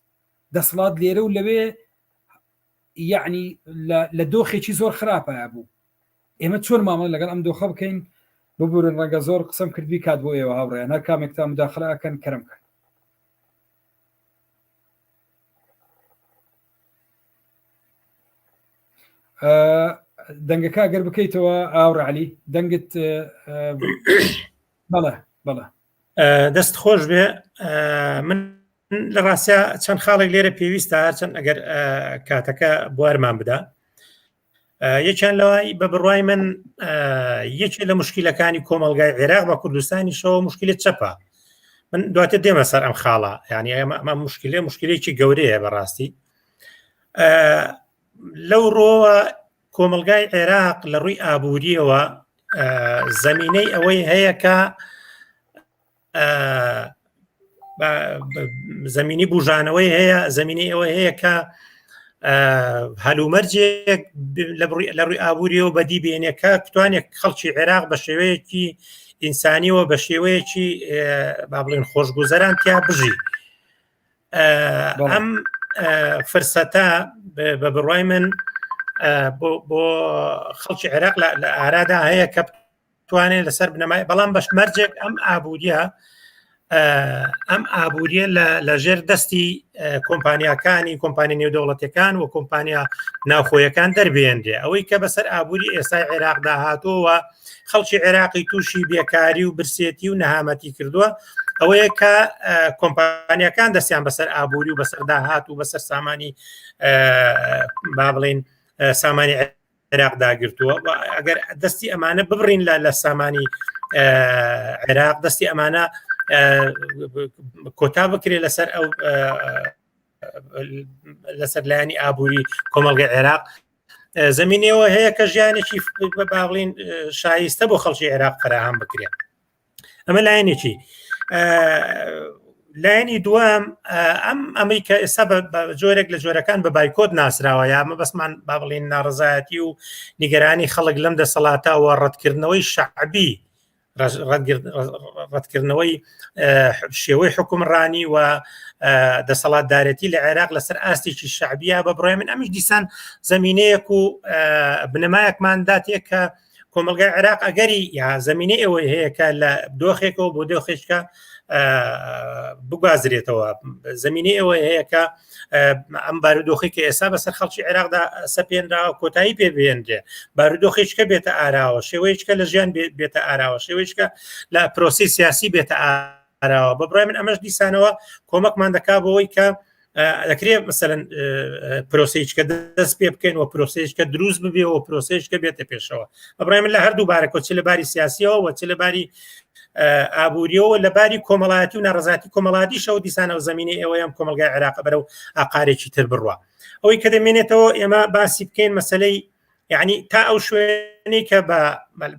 دەسەڵات لێرە و لەوێ یعنی لە دۆخێکی زۆر خراپە بوو. ئێمە چۆن مامەڵ لەگەڵ ئەم دۆخە بکەین ببورن ڕەنگە زۆر قسم کردوی کات بۆ ئێوە هاوڕێیان هەر کامێکتا مداخلەکەن کەرم کە دەنگەکە گەر بکەیتەوە ئاوڕعلی دەنگت بەڵێ بەڵێ دەست خۆش بێ. من لە ڕاستە چەند خاڵێک لێرە پێویستە هەرچەند ئەگەر کاتەکە بوارمان بدا. یەکیان لەوای بە بڕوای من یەکێ لە مشکلەکانی کۆمەلگای عێراق بە کوردستانی شەوە مشکلێت چەپە. من دواتر دێمە سەر ئەم خاڵە، ینی ئەمە مشکلێکی گەورەیە بەڕاستی. لەو ڕۆوە کۆمەلگای عێراق لە ڕووی ئابووریەوە زەمینەی ئەوەی هەیە کە زەمینی بژانەوەی هەیە، زەمینی ئەوە هەیە کە هەلومەرجێک لە ڕووی ئابووریەوە بەدی بێنێکە بتوانێت خەڵکی عێراق بە شێوەیەکی ئینسانیەوە بە شێوەیەکی با بڵێن خۆشگوزەران تیا بژی. ئەم فرسەتە بە بڕوای من بۆ خەڵکی عێراق لە ئارادا هەیە کە بتوانێت لەسەر بنەمای، بەڵام بەش مەرجێک ئەم ئابووریە لە ژێر دەستی کۆمپانیاکانی کۆمپانیا نێودەوڵەتەکان و کۆمپانیا ناوخۆیەکان دەربێنرێ. ئەوەی کە بەسەر ئابووری ئێستای عێراقدا هاتووە خەڵکی عێراقی تووشی بێکاری و برسێتی و نەهامەتی کردووە، ئەوەیە کە کۆمپانیاکان دەستیان بەسەر ئابووری و بەسەردا هات و بەسەر سامانی با بڵێن سامانی عێراق داگرتووە. ئەگەر دەستی ئەمانە ببڕین لە سامانی عێراق، دەستی ئەمانە کۆتا بکرێت لەسەر لایانی ئابووری کۆمەلگای عێراق، زەمینەوە هەیە کە ژیانێکی باڵین شایستە بۆ خەڵکی عێراق فراهەم بکرێت. ئەمە لایەنێکی. لایەنی دوام ئەمریکا ئێستا بە جۆرێک لە جۆرەکان بە بایکۆت ناسراوە، یامە بەسمان با بڵین ناڕزایەتی و نیگەرانی خەڵک لەم دەسەڵاتاوە ڕەتکردنەوەی شەعبی، ڕەتکردنەوەی شێوەی حکومڕانی و دەسەڵاتدارەتی لە عێراق لەسەر ئاستێکی شەعبیە. بە بڕای من ئەمیش دیسان زەمینەیەک و بنەمایەکمان داتێک کە کۆمەلگای عێراق ئەگەری یا زەمینەی ئەوەی هەیە کە لە دۆخێکەوە بۆ دۆخێکە بگوازرێتەوە. زەمینەی ئەوەی هەیە کە ئەم بارودۆخی کە ئێستا بەسەر خەڵکی عێراقدا سەپێنراوە کۆتایی پێبێنرێ، بارودۆخێککە بێتە ئاراوە، شێوەیەکە لە ژیان بێتە ئاراوە، شێوەیەکە لە پرۆسی سیاسی بێتە ئاراوە. بە بڕای من ئەمەش دیسانەوە کۆمەکمان دەکا بۆەوەی کە دەکرێت مەسەلەن پرۆسەیەکە دەست پێ بکەین و پرۆسەیەکە دروست ببێەوە، پرۆسەیەکە بێتە پێشەوە. بە بڕای من لە هەردوو بارەکە چ لە باری سیاسیەوە و چ لە باری ئابووریەوە لە باری کۆمەڵایەتی و ناڕزاتی کۆمەڵاتی شەو دیسانەوە زەمینەی ئەوەیەم کۆمەلگای عێراق بەرەو ئاقارێکی تر بڕوە. ئەوەی کە دەمێنێتەوە ئێمە باسی بکەین مەسەلەی یعنی تا ئەو شوێنەی کە بە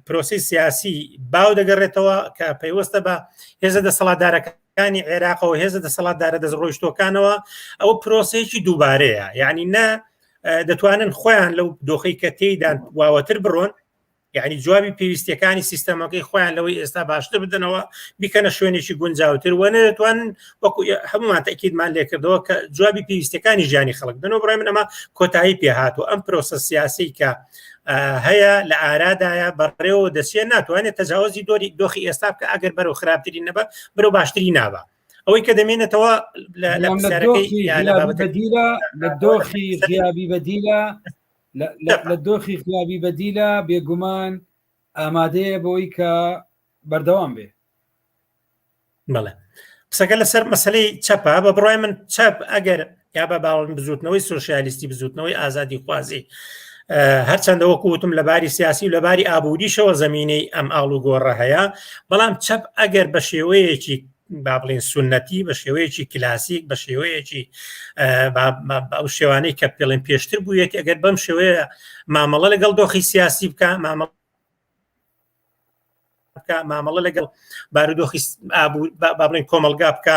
پرۆسی سیاسی باو دەگەڕێتەوە کە پەیوەستە بە هێزە دەسەڵاتدارەکانی عێراقەوە، هێزە دەسەڵاتدارە دەستڕۆیشتۆکانەوە، ئەوە پرۆسەیەکی دووبارەیە. یعنی نە دەتوانن خۆیان لەو دۆخەی کە تێیدا واوەتر بڕۆن، یعنی جوابی پێویستیەکانی سیستەمەکەی خۆیان لەوەی ئێستا باشتر بدەنەوە بکەنە شوێنێکی گونجاوتر، وە نەدەتوانن وەکو هەمومان تەکیدمان لێکردەوە کە جوابی پێویستەکانی ژیانی خەڵک بدەنەوە. بڕای من ئەمە کۆتایی پێهاتوە. ئەم پرۆسە سیاسی کە هەیە لە ئارادایە بەڕێوە دەچێت ناتوانێت تەجاوزی دۆخی ئێستا بکە ئەگەر بەرەو خراپتری نەبە بەرەو باشتری نابە. ئەوەی کە دەمێنێتەوە لە دۆخی غیابی بەدیلە لە دۆخی خیابی بەدیلە بێگومان ئامادەیە بۆی کە بەردەوام بێ. بەڵێ قسەکە لەسەر مەسلەی چەپە. بە بڕای من چەپ ئەگەر یا بە باوەڕ بزوتنەوەی سۆشیالیستی بزوتنەوەی ئازادی خوازی هەرچەندە وەکوتم لە باری سیاسی و لە باری ئابووریشەوە زەمینەی ئەم ئاڵ و گۆڕە هەیە، بەڵام چەپ ئەگەر بە شێوەیەکی با بڵێن سونەتی بە شێوەیەکی کلاسیک بە شێوەیەکی ئەو شێوانەی کە پێڵێن پێشتر بوویەتی ئەگەر بەم شێوەیە مامەڵە لەگەڵ دۆخی سیاسی بکە مامەڵە لەگەڵ بارودۆخی بڵێن کۆمەلگا بکە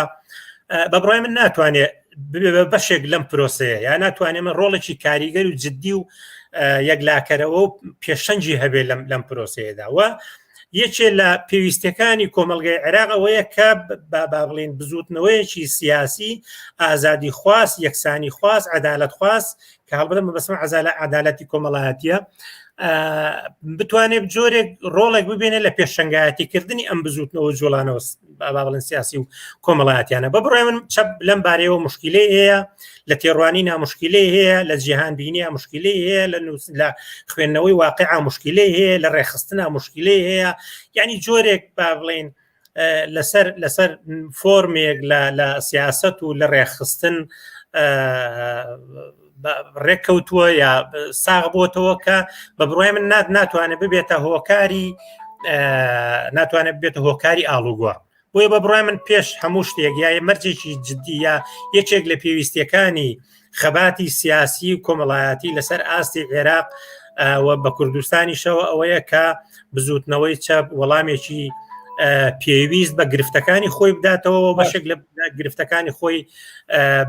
بە بڕای من ناتوانێت بەشێک لەم پرۆسەیە یا ناتوانێمە ڕۆڵێکی کاریگەر و جددی و یەکلاکەرەوە و پێشەنجی هەبێ لەم پرۆسەیەدا وە یەکێ لە پێویستەکانی کۆمەلگای عێراق ئەوەیە کە بڵێن بزوتنەوەیەکی سیاسی ئازادی خواست یەکسانی خواست عەدالەت خواست کە هەڵبەتە بەسمە عەدالەتی کۆمەڵایەتیە بتوانێت جۆرێک ڕۆڵێک ببێنێت لە پێشەنگایەتیکردنی ئەم بزوتنەوە جوڵانەوە بڵێن سیاسی و کۆمەڵایەتیانە بە بڕای من لەم بارەیەوە مشکلەی هەیە لە تێڕوانی نامشکلەی هەیە لە جیهانبینی مشکلەی هەیە لە خوێندنەوەی واقعا مشکلەی هەیە لە ڕێخستنە مشکلەی هەیە یعنی جۆرێک با بڵێن لەسەر فۆرمێک لە سیاست و لە ڕێخستن ڕێککەوتووە یا ساغ بۆتەوە کە بە بڕای من ناتوانێت ببێتە هۆکاری ئاڵوگۆڕ بۆیە بە بڕای من پێش هەموو شتێک یا مەرجێکی جددی یا یەکێک لە پێویستیەکانی خەباتی سیاسی و کۆمەڵایەتی لەسەر ئاستی عێراق بە کوردستانیشەوە ئەوەیە کە بزوتنەوەی چەپ وەڵامێکی پێویست بە گرفتەکانی خۆی بداتەوە بەشێک لە گرفتەکانی خۆی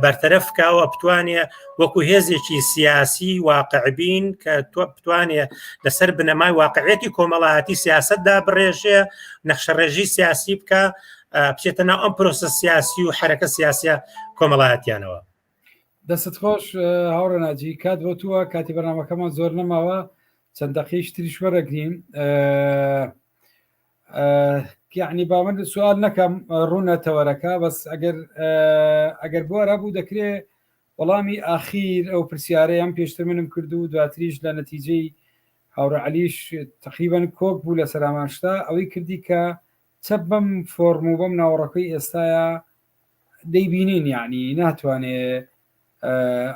بەرتەرەف بکاوە بتوانێت وەکو هێزێکی سیاسی واقعبین کە بتوانێت لەسەر بنەمای واقعێتی کۆمەڵایەتی سیاستدا بڕێژێ نەخشەڕێژی سیاسی بکە بچێتە ناو ئەم پرۆسە سیاسی و حرەکە سیاسیە کۆمەڵایەتیانەوە. دەست خۆش هاوڕە ناجی کات بۆ تووە کاتی بەرنامەکەمان زۆر نەماوە چەند دەقیقەی تریش وەرەگرین یعنی با من سوال نەکەم ڕوونە تەوەرەکە بەس ئەگەر بۆرە بوو دەکرێت وەڵامی ئاخیر ئەو پرسیارەی ئەم پێشتر منم کردو و دواتریش لە نەتیجەی هاوڕە عەلیش تقریبەن کۆک بوو لە سەرامانشتا ئەوەی کردی کە چەپ بەم فۆرم و بەم ناوەڕەکەی ئێستاە دەیبینین یعنی ناتوانێت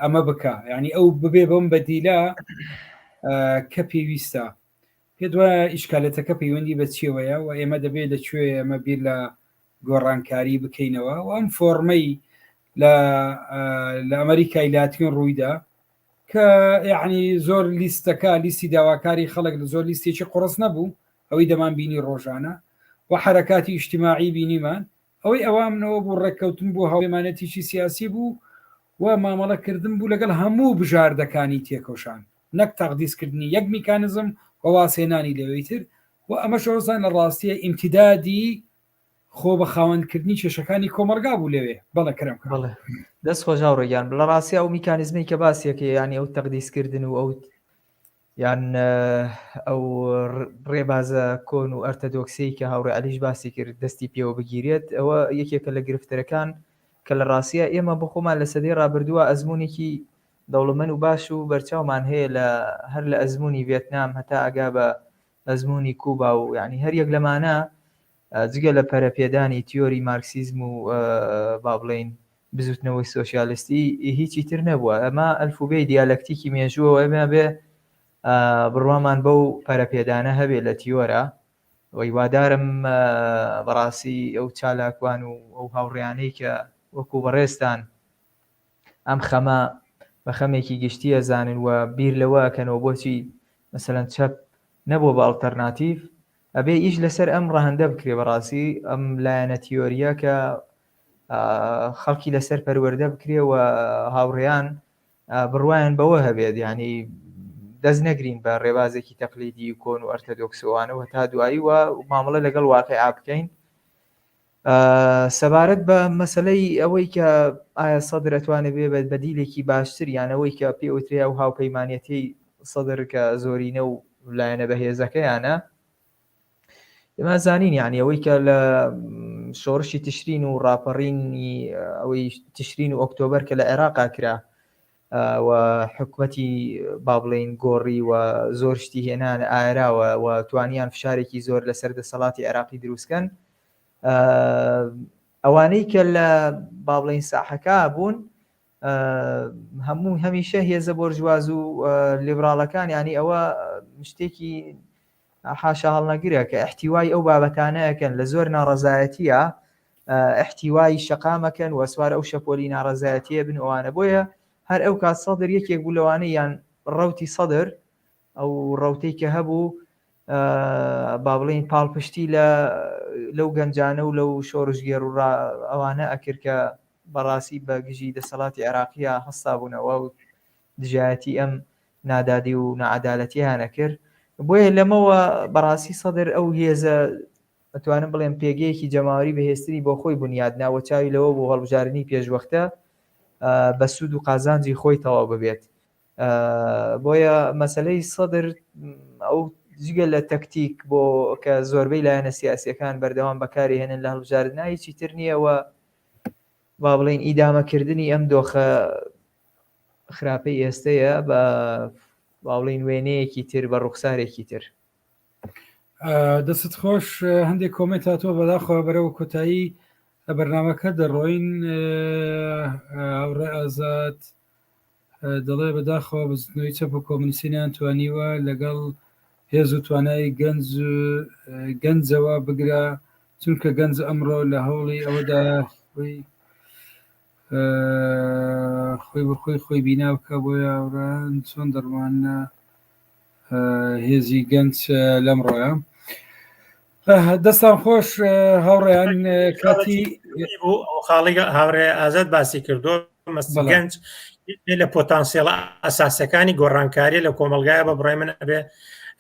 ئەمە بکە یعنی ئەو ببێ بەم بەدیلە کە پێویستە پێ دووە ئیشکالێتەکە پەیوەندی بە چیەوەیە و ئێمە دەبێت لەکوێ ئەمە بیر لە گۆڕانکاری بکەینەوە و ئەم فۆرمەی لە ئەمریکای لاتین ڕوویدا کە یعنی زۆر لیستەکە لیستی داواکاری خەڵک لە زۆر لیستێکی قڕس نەبوو ئەوەی دەمان بینی ڕۆژانە و حرەکاتی ئیجتیماعی بینیمان ئەوەی ئەوامنەوە بوو ڕێککەوتن بوو هەوڵێمانەتیشی سیاسی بوو و مامەڵەکردن بوو لەگەڵ هەموو بژاردەکانی تێکۆشان نەک تەقدیسکردنی یەک میکانزم وەواسێنانی لەوەیتر و ئەمە شۆزان لە ڕاستیە ئیمتیدادی خۆ بە خاوەندکردنی کێشەکانی کۆمەلگا بوو لەوێ بەڵێ کرم بڵێ دەست خۆشاو ڕێگیان لە ڕاستی ئەو میکانزمی کە باسیەکە ینی ئەو تەقدیسکردن و ئەو یان ئەو ڕێبازە کۆن و ئەرتەدۆکسی کە هاوڕێ عەلیش باسی کرد دەستی پێوە بگیرێت ئەوە یەکێکە لە گرفتەرەکان کە لە ڕاستیە ئێمە بۆ خۆمان لە سەدەی ڕابردووە ئەزمونێکی دەوڵەمەند و باش و بەرچاومان هەیە هەر لە ئەزمموی ڤێتنام هەتا ئەگا بە ئەزمموی کوبا و یعنی هەر یەک لەمانە جگە لە پەرەپێدانی تیۆری مارکسیزم و با بڵێن بزوتنەوەی سۆشیالیستی هیچی تر نەبووە ئەمە ئەلفوبەی دیالەکتیکی مێژووەوە ئەمە بێ بڕوامان بەو پەرەپێدانە هەبێ لە تیۆرە وەی وادارم بەڕاستی ئەو چالاکوان و ئەو هاوڕێیانەی کە وەکو بەڕێستان ئەم خەمە بە خەمێکی گشتی ئەزانن و بیر لەوەکەنەوە بۆچی مەسەلەن چەپ نەبووە بە ئەڵتەرناتیڤ ئەبێ ئیش لەسەر ئەم ڕەهەندە بکرێ بەڕاستی ئەم لایەنە تیۆریە کە خەڵکی لەسەر پەروەردە بکرێ و هاوڕێیان بڕوایان بەوە هەبێت ینی دەست نەگرین بە ڕێبازێکی تەقلیدی و کۆن و ئەرتەدۆکسەوانەوە تا دوایی و مامەڵە لەگەڵ واقعیا بکەین سەبارەت بە مەسلەی ئەوەی کە ئایا سەدر ئەتوانێت بێ بە بەدیلێکی باشتر یانەوەی کە پێوتریا و هاوپەیمانەتی سەدر کە زۆرینە و لایەنە بەهێزەکەیانە ئێمە زانین یعنی ئەوەی کە لە شۆڕشی تشرین و ڕاپەڕینی ئەوەی تشرین و ئۆکتۆبەر کە لە عێراقا کرا و حکومەتی با بڵێن گۆڕی و زۆر شتی هێنان ئاراوە و توانیان فشارێکی زۆر لەسەر دەسەڵاتی عێراقی دروستکەن ئەوانەی کە لە با بڵێن ساحەکە بوون هەموو هەمیشە هێزە بۆرژواز و لیبراڵەکان ینی ئەوە شتێکی حاشا هەڵنەگرە کە احتیوای ئەو بابەتانەیەکەن لە زۆر ناڕەزایەتیە احتیوای شەقامەکەن و سوار ئەو شەپۆلی ناڕەزایەتیە بن ئەوانە. بۆیە هەر ئەو کات سەدر یەکێک بوو لەوانە یان ڕەوتی سەدر ئەو ڕەوتەی کە هەبوو با بڵێن پاڵپشتی لەو گەنجانە و لەو شۆڕژگێڕ و ئەوانە ئەکرد کە بەڕاستی بە گژی دەسەڵاتی عێراقیە هەستا بوونەوە و دژایەتی ئەم نادادی و نەعەدالەتیانە کرد. بۆیە لەمەوە بەڕاستی سەدر ئەو هێزە ئەتوانم بڵێم پێگەیەکی جەماوەری بەهێزتری بۆ خۆی بنیاد ناوە چاوی لەوە بۆ هەڵبژاردننی پێشوەختە بە سوود و قازانجی خۆی تەواو ببێت. بۆیە مەسلەی سەدر ئەو جگە لە تەکتیک بۆ کە زۆربەی لایەنە سیاسیەکان بەردەوام بەکاری هێنن لە هەڵبژاردننا هیچی تر نییەوە با بڵێن ئیدامەکردنی ئەم دۆخە خراپەی ئێستەیە بە با بڵێن وێنەیەکی تر بە ڕوخسارێکی تر. دەست خۆش هەندێک کۆمنت هاتووە بەداخەوە بەرەو کۆتایی بەرنامەکە دەڕۆین. هاوڕێ ئازاد دەڵێ بەداخەوە بزنەوەی چەپ و کۆمونیستیان توانیوە لەگەڵ هێز و توانایی گەنجەوە بگرە، چونکە گەنج ئەمڕۆ لە هەوڵی ئەوەدا خۆی بەخۆی خۆی بینا بکە. بۆ یاوڕان چۆن دەڕوانە هێزی گەنج لەمڕۆیە. دەستان خۆش هاوڕێیان کاتی خاڵی هاوڕێ ئازاد باسی کردو گەنج لە پۆتانسیێڵ ئەساسەکانی گۆڕانکاری لە کۆمەلگایە بە بڕای من ئەبێ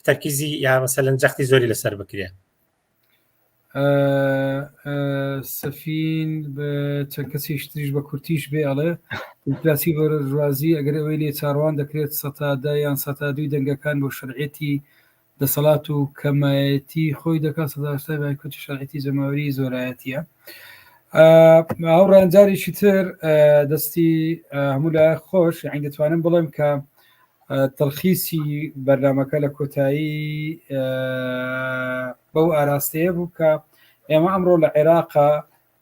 تەرکیزی یا مەسەلەن جەختی زۆری لەسەر بکرێ. سەفین بە چەند کەسیش تریش بە کورتیش بێ ئەڵێ ئینفلاسی بەڕژوازی ئەگەر ئەوەی لێ چاڕوان دەکرێت 100 یان 102 دەنگەکان بۆ شەرعێتی دەسەڵات و کەمایەتی خۆی دەکات 180 بایکۆتی شەرعێتی جەماوەری زۆرایەتیە. هاوڕێیان جارێکی تر دەستی هەموو لای خۆش یعنی دەتوانم بڵێم کە تەڵخیسی بەرنامەکە لە کۆتایی بەو ئاراستەیە بوو کە ئێمە ئەمڕۆ لە عێراقا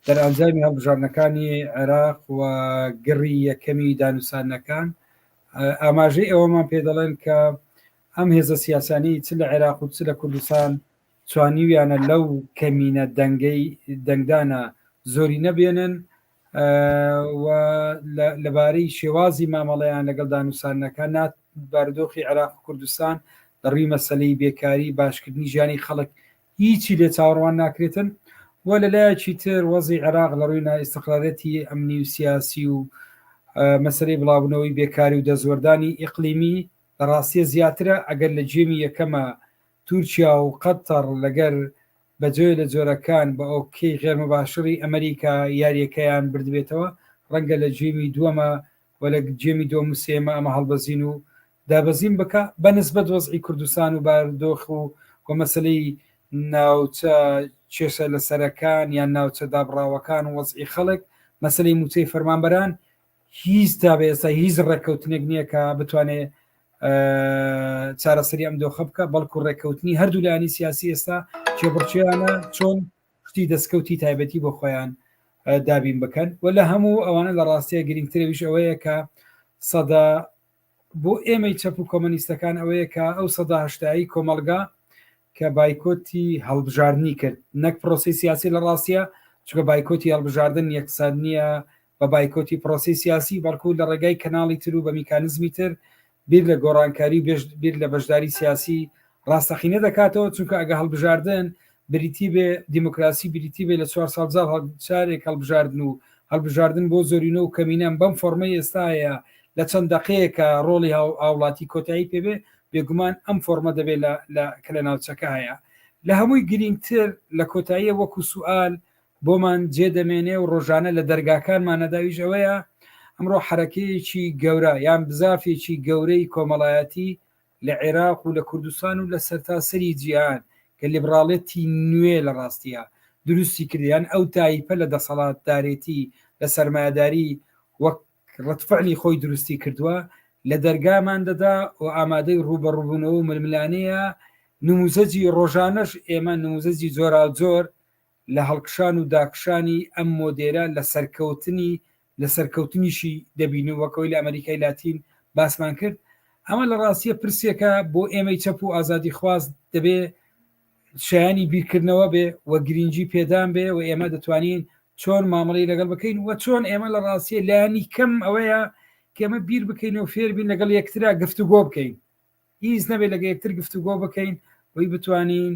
دەرئەنجامی هەڵبژاردنەکانی عێراق و گڕی یەکەمی دانووسانەکان ئاماژەی ئەوەمان پێ دەڵێن کە ئەم هێزە سیاسانی چ لە عێراق و چ لە کوردستان توانیویانە لەو کەمینە دەنگدانە زۆری نەبێنن و لەبارەی شێوازی مامەڵەیان لەگەڵ دانووسانەکان نات بارودۆخی عێراق و کوردستان دەڕی مەسەلەی بێکاری باشکردنی ژیانی خەڵک هیچی لێ چاوەڕوان ناکرێتن. و لەلایەکی تر وەزی عێراق لە ڕووی نائیستیقرارەتی ئەمنی و سیاسی و مەسەلەی بڵاوبوونەوەی بێکاری و دەزوەردانی ئیقلیمی لە ڕاستیە زیاترە ئەگەر لە جێمی یەکەمە تورکیا و قەتەر لەگەر بەجێ لە جۆرەکان بە ئۆکەی غێرمەباشری ئەمریکا یاریەکەیان بردبێتەوە ڕەنگە لە جێمی دووەمە و لە جێمی دۆم و سێمە ئەمە هەڵبەزین و دابەزین بکە بەنسبەت وەزعی کوردستان و بارودۆخ و مەسەلەی ناوچە کێشە لە سەرەکان یان ناوچە دابڕاوەکان و وەزعی خەڵک مەسەلەی موچەی فەرمانبەران هیچ تا بە ئێستا هیچ ڕێککەوتنێک نییە کە بتوانێت چارەسەری ئەم دۆخە بکە، بەڵکو ڕێککەوتنی هەردوو لایانی سیاسی ئێستا کێبڕچیانە چۆن شتی دەستکەوتی تایبەتی بۆ خۆیان دابین بکەن. و لە هەموو ئەوانە لە ڕاستیە گرنگترەویش ئەوەیە کە سەدا بۆ ئێمەی چەپ و کۆمەنیستەکان ئەوەیە کە ئەو 180 کۆمەلگا کە بایکۆتی هەڵبژاردننی کرد نەک پرۆسی سیاسی لە ڕاستیە، چونکە بایکۆتی هەڵبژاردن یەکسان نییە بە بایکۆتی پرۆسی سیاسی، بەڵکو لە ڕێگای کەناڵی تر و بە میکانزمی تر بیر لە گۆڕانکاری بیر لە بەشداری سیاسی ڕاستەخینە دەکاتەوە. چونکە ئەگە هەڵبژاردن بریتی بێ دیموکراسی بریتی بێ لە 4 ساڵ چارێک هەڵبژاردن و هەڵبژاردن بۆ زۆرینە و کەمینەم بەم فۆرمەی ئێستاە لە چەند دقەیەکە ڕۆڵی هاوڵاتی کۆتایی پێبێ بێگومان ئەم فۆرمە دەبێت کە لە ناوچەکە هەیە. لە هەمووی گرنگتر لە کۆتاییە وەکو سوال بۆمان جێدەمێنێ و ڕۆژانە لە دەرگاکانمانەداویش ئەوەیە ئەمڕۆ حرەکەیەکی گەورە یان بزافێکی گەورەی کۆمەڵایەتی لە عێراق و لە کوردستان و لە سەرتاسەری جیهان کە لیبراڵەتی نوێ لە ڕاستیە دروستی کردیان ئەو تایپە لە دەسەڵاتدارێتی لە سەرمایهداری وەک ڕەتفعلی خۆی دروستی کردووە لە دەرگامان دەدا و ئامادەی ڕوبەڕووبوونەوە و ململانەیە. نموزەجی ڕۆژانەش ئێمە نموزەجی جۆرا جۆر لە هەڵکشان و داکشانی ئەم مۆدێرە لە سەرکەوتنیشی دەبینەوەکەوەی لە ئەمریکای لاتین باسمان کرد. ئەمە لە ڕاستیە پرسێکە بۆ ئێمەی چەپ و ئازادی خواست دەبێ شایانی بیرکردنەوە بێ و گرنگجی پێدان بێ و ئێمە دەتوانین چۆن مامەڵی لەگەڵ بکەین و چۆن ئێمە لە ڕاستیە لایانی کەم ئەوەیە کێمە بیر بکەین و فێربین لەگەڵ یەکترا گفتوگۆ بکەین هیچ نەبێت لەگە یەکتر گفتوگۆ بکەین وی بتوانین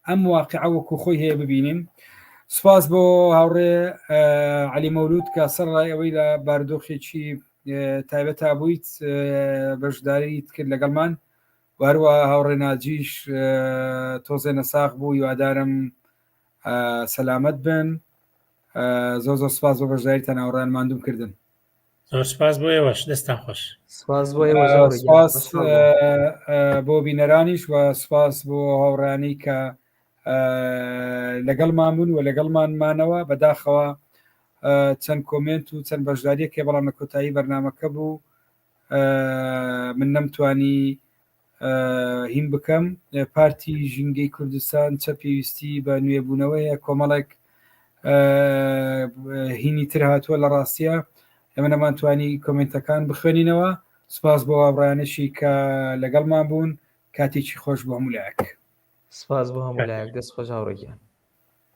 ئەم واقعە وەکو خۆی هەیە ببینین. سپاس بۆ هاوڕێ عەلی مەولود کە سەرڕای ئەوەی لە بارودۆخێکی تایبەت بوویت بەشداریت کرد لەگەڵمان واروە هاوڕێ ناجیش تۆزێ نەساق بوو هیوادارم سەلامەت بن. زۆر سپاس بۆ بەشداریتان هاوڕێیان ماندوم کردن. زۆر سپاس بۆ ئێوەش دەستان خۆش. سپاس بۆ ئێوە سپاس بۆ بینەرانیش و سپاس بۆ هاوڕانی کە لەگەڵمان بوون و لەگەڵمانمانەوە بەداخەوە چەند کۆمنت و چەند بەشداریەکێ بەڵام لە کۆتایی بەرنامەکە بوو من نەمتوانی هیم بکەم. پارتی ژینگەی کوردستان چە پێویستی بە نوێبوونەوەیە کۆمەڵێک هینی تر هاتووە لە ڕاستیە ئێمە نەمانتوانی کۆمنتەکان بخوێنینەوە. سپاس بۆ ئابڕانشی کە لەگەڵمان بوون کاتێکی خۆش بۆ هەموو لایەک. سپاس بۆ هەموو لایەک دەست خۆش هاوڕێگیان.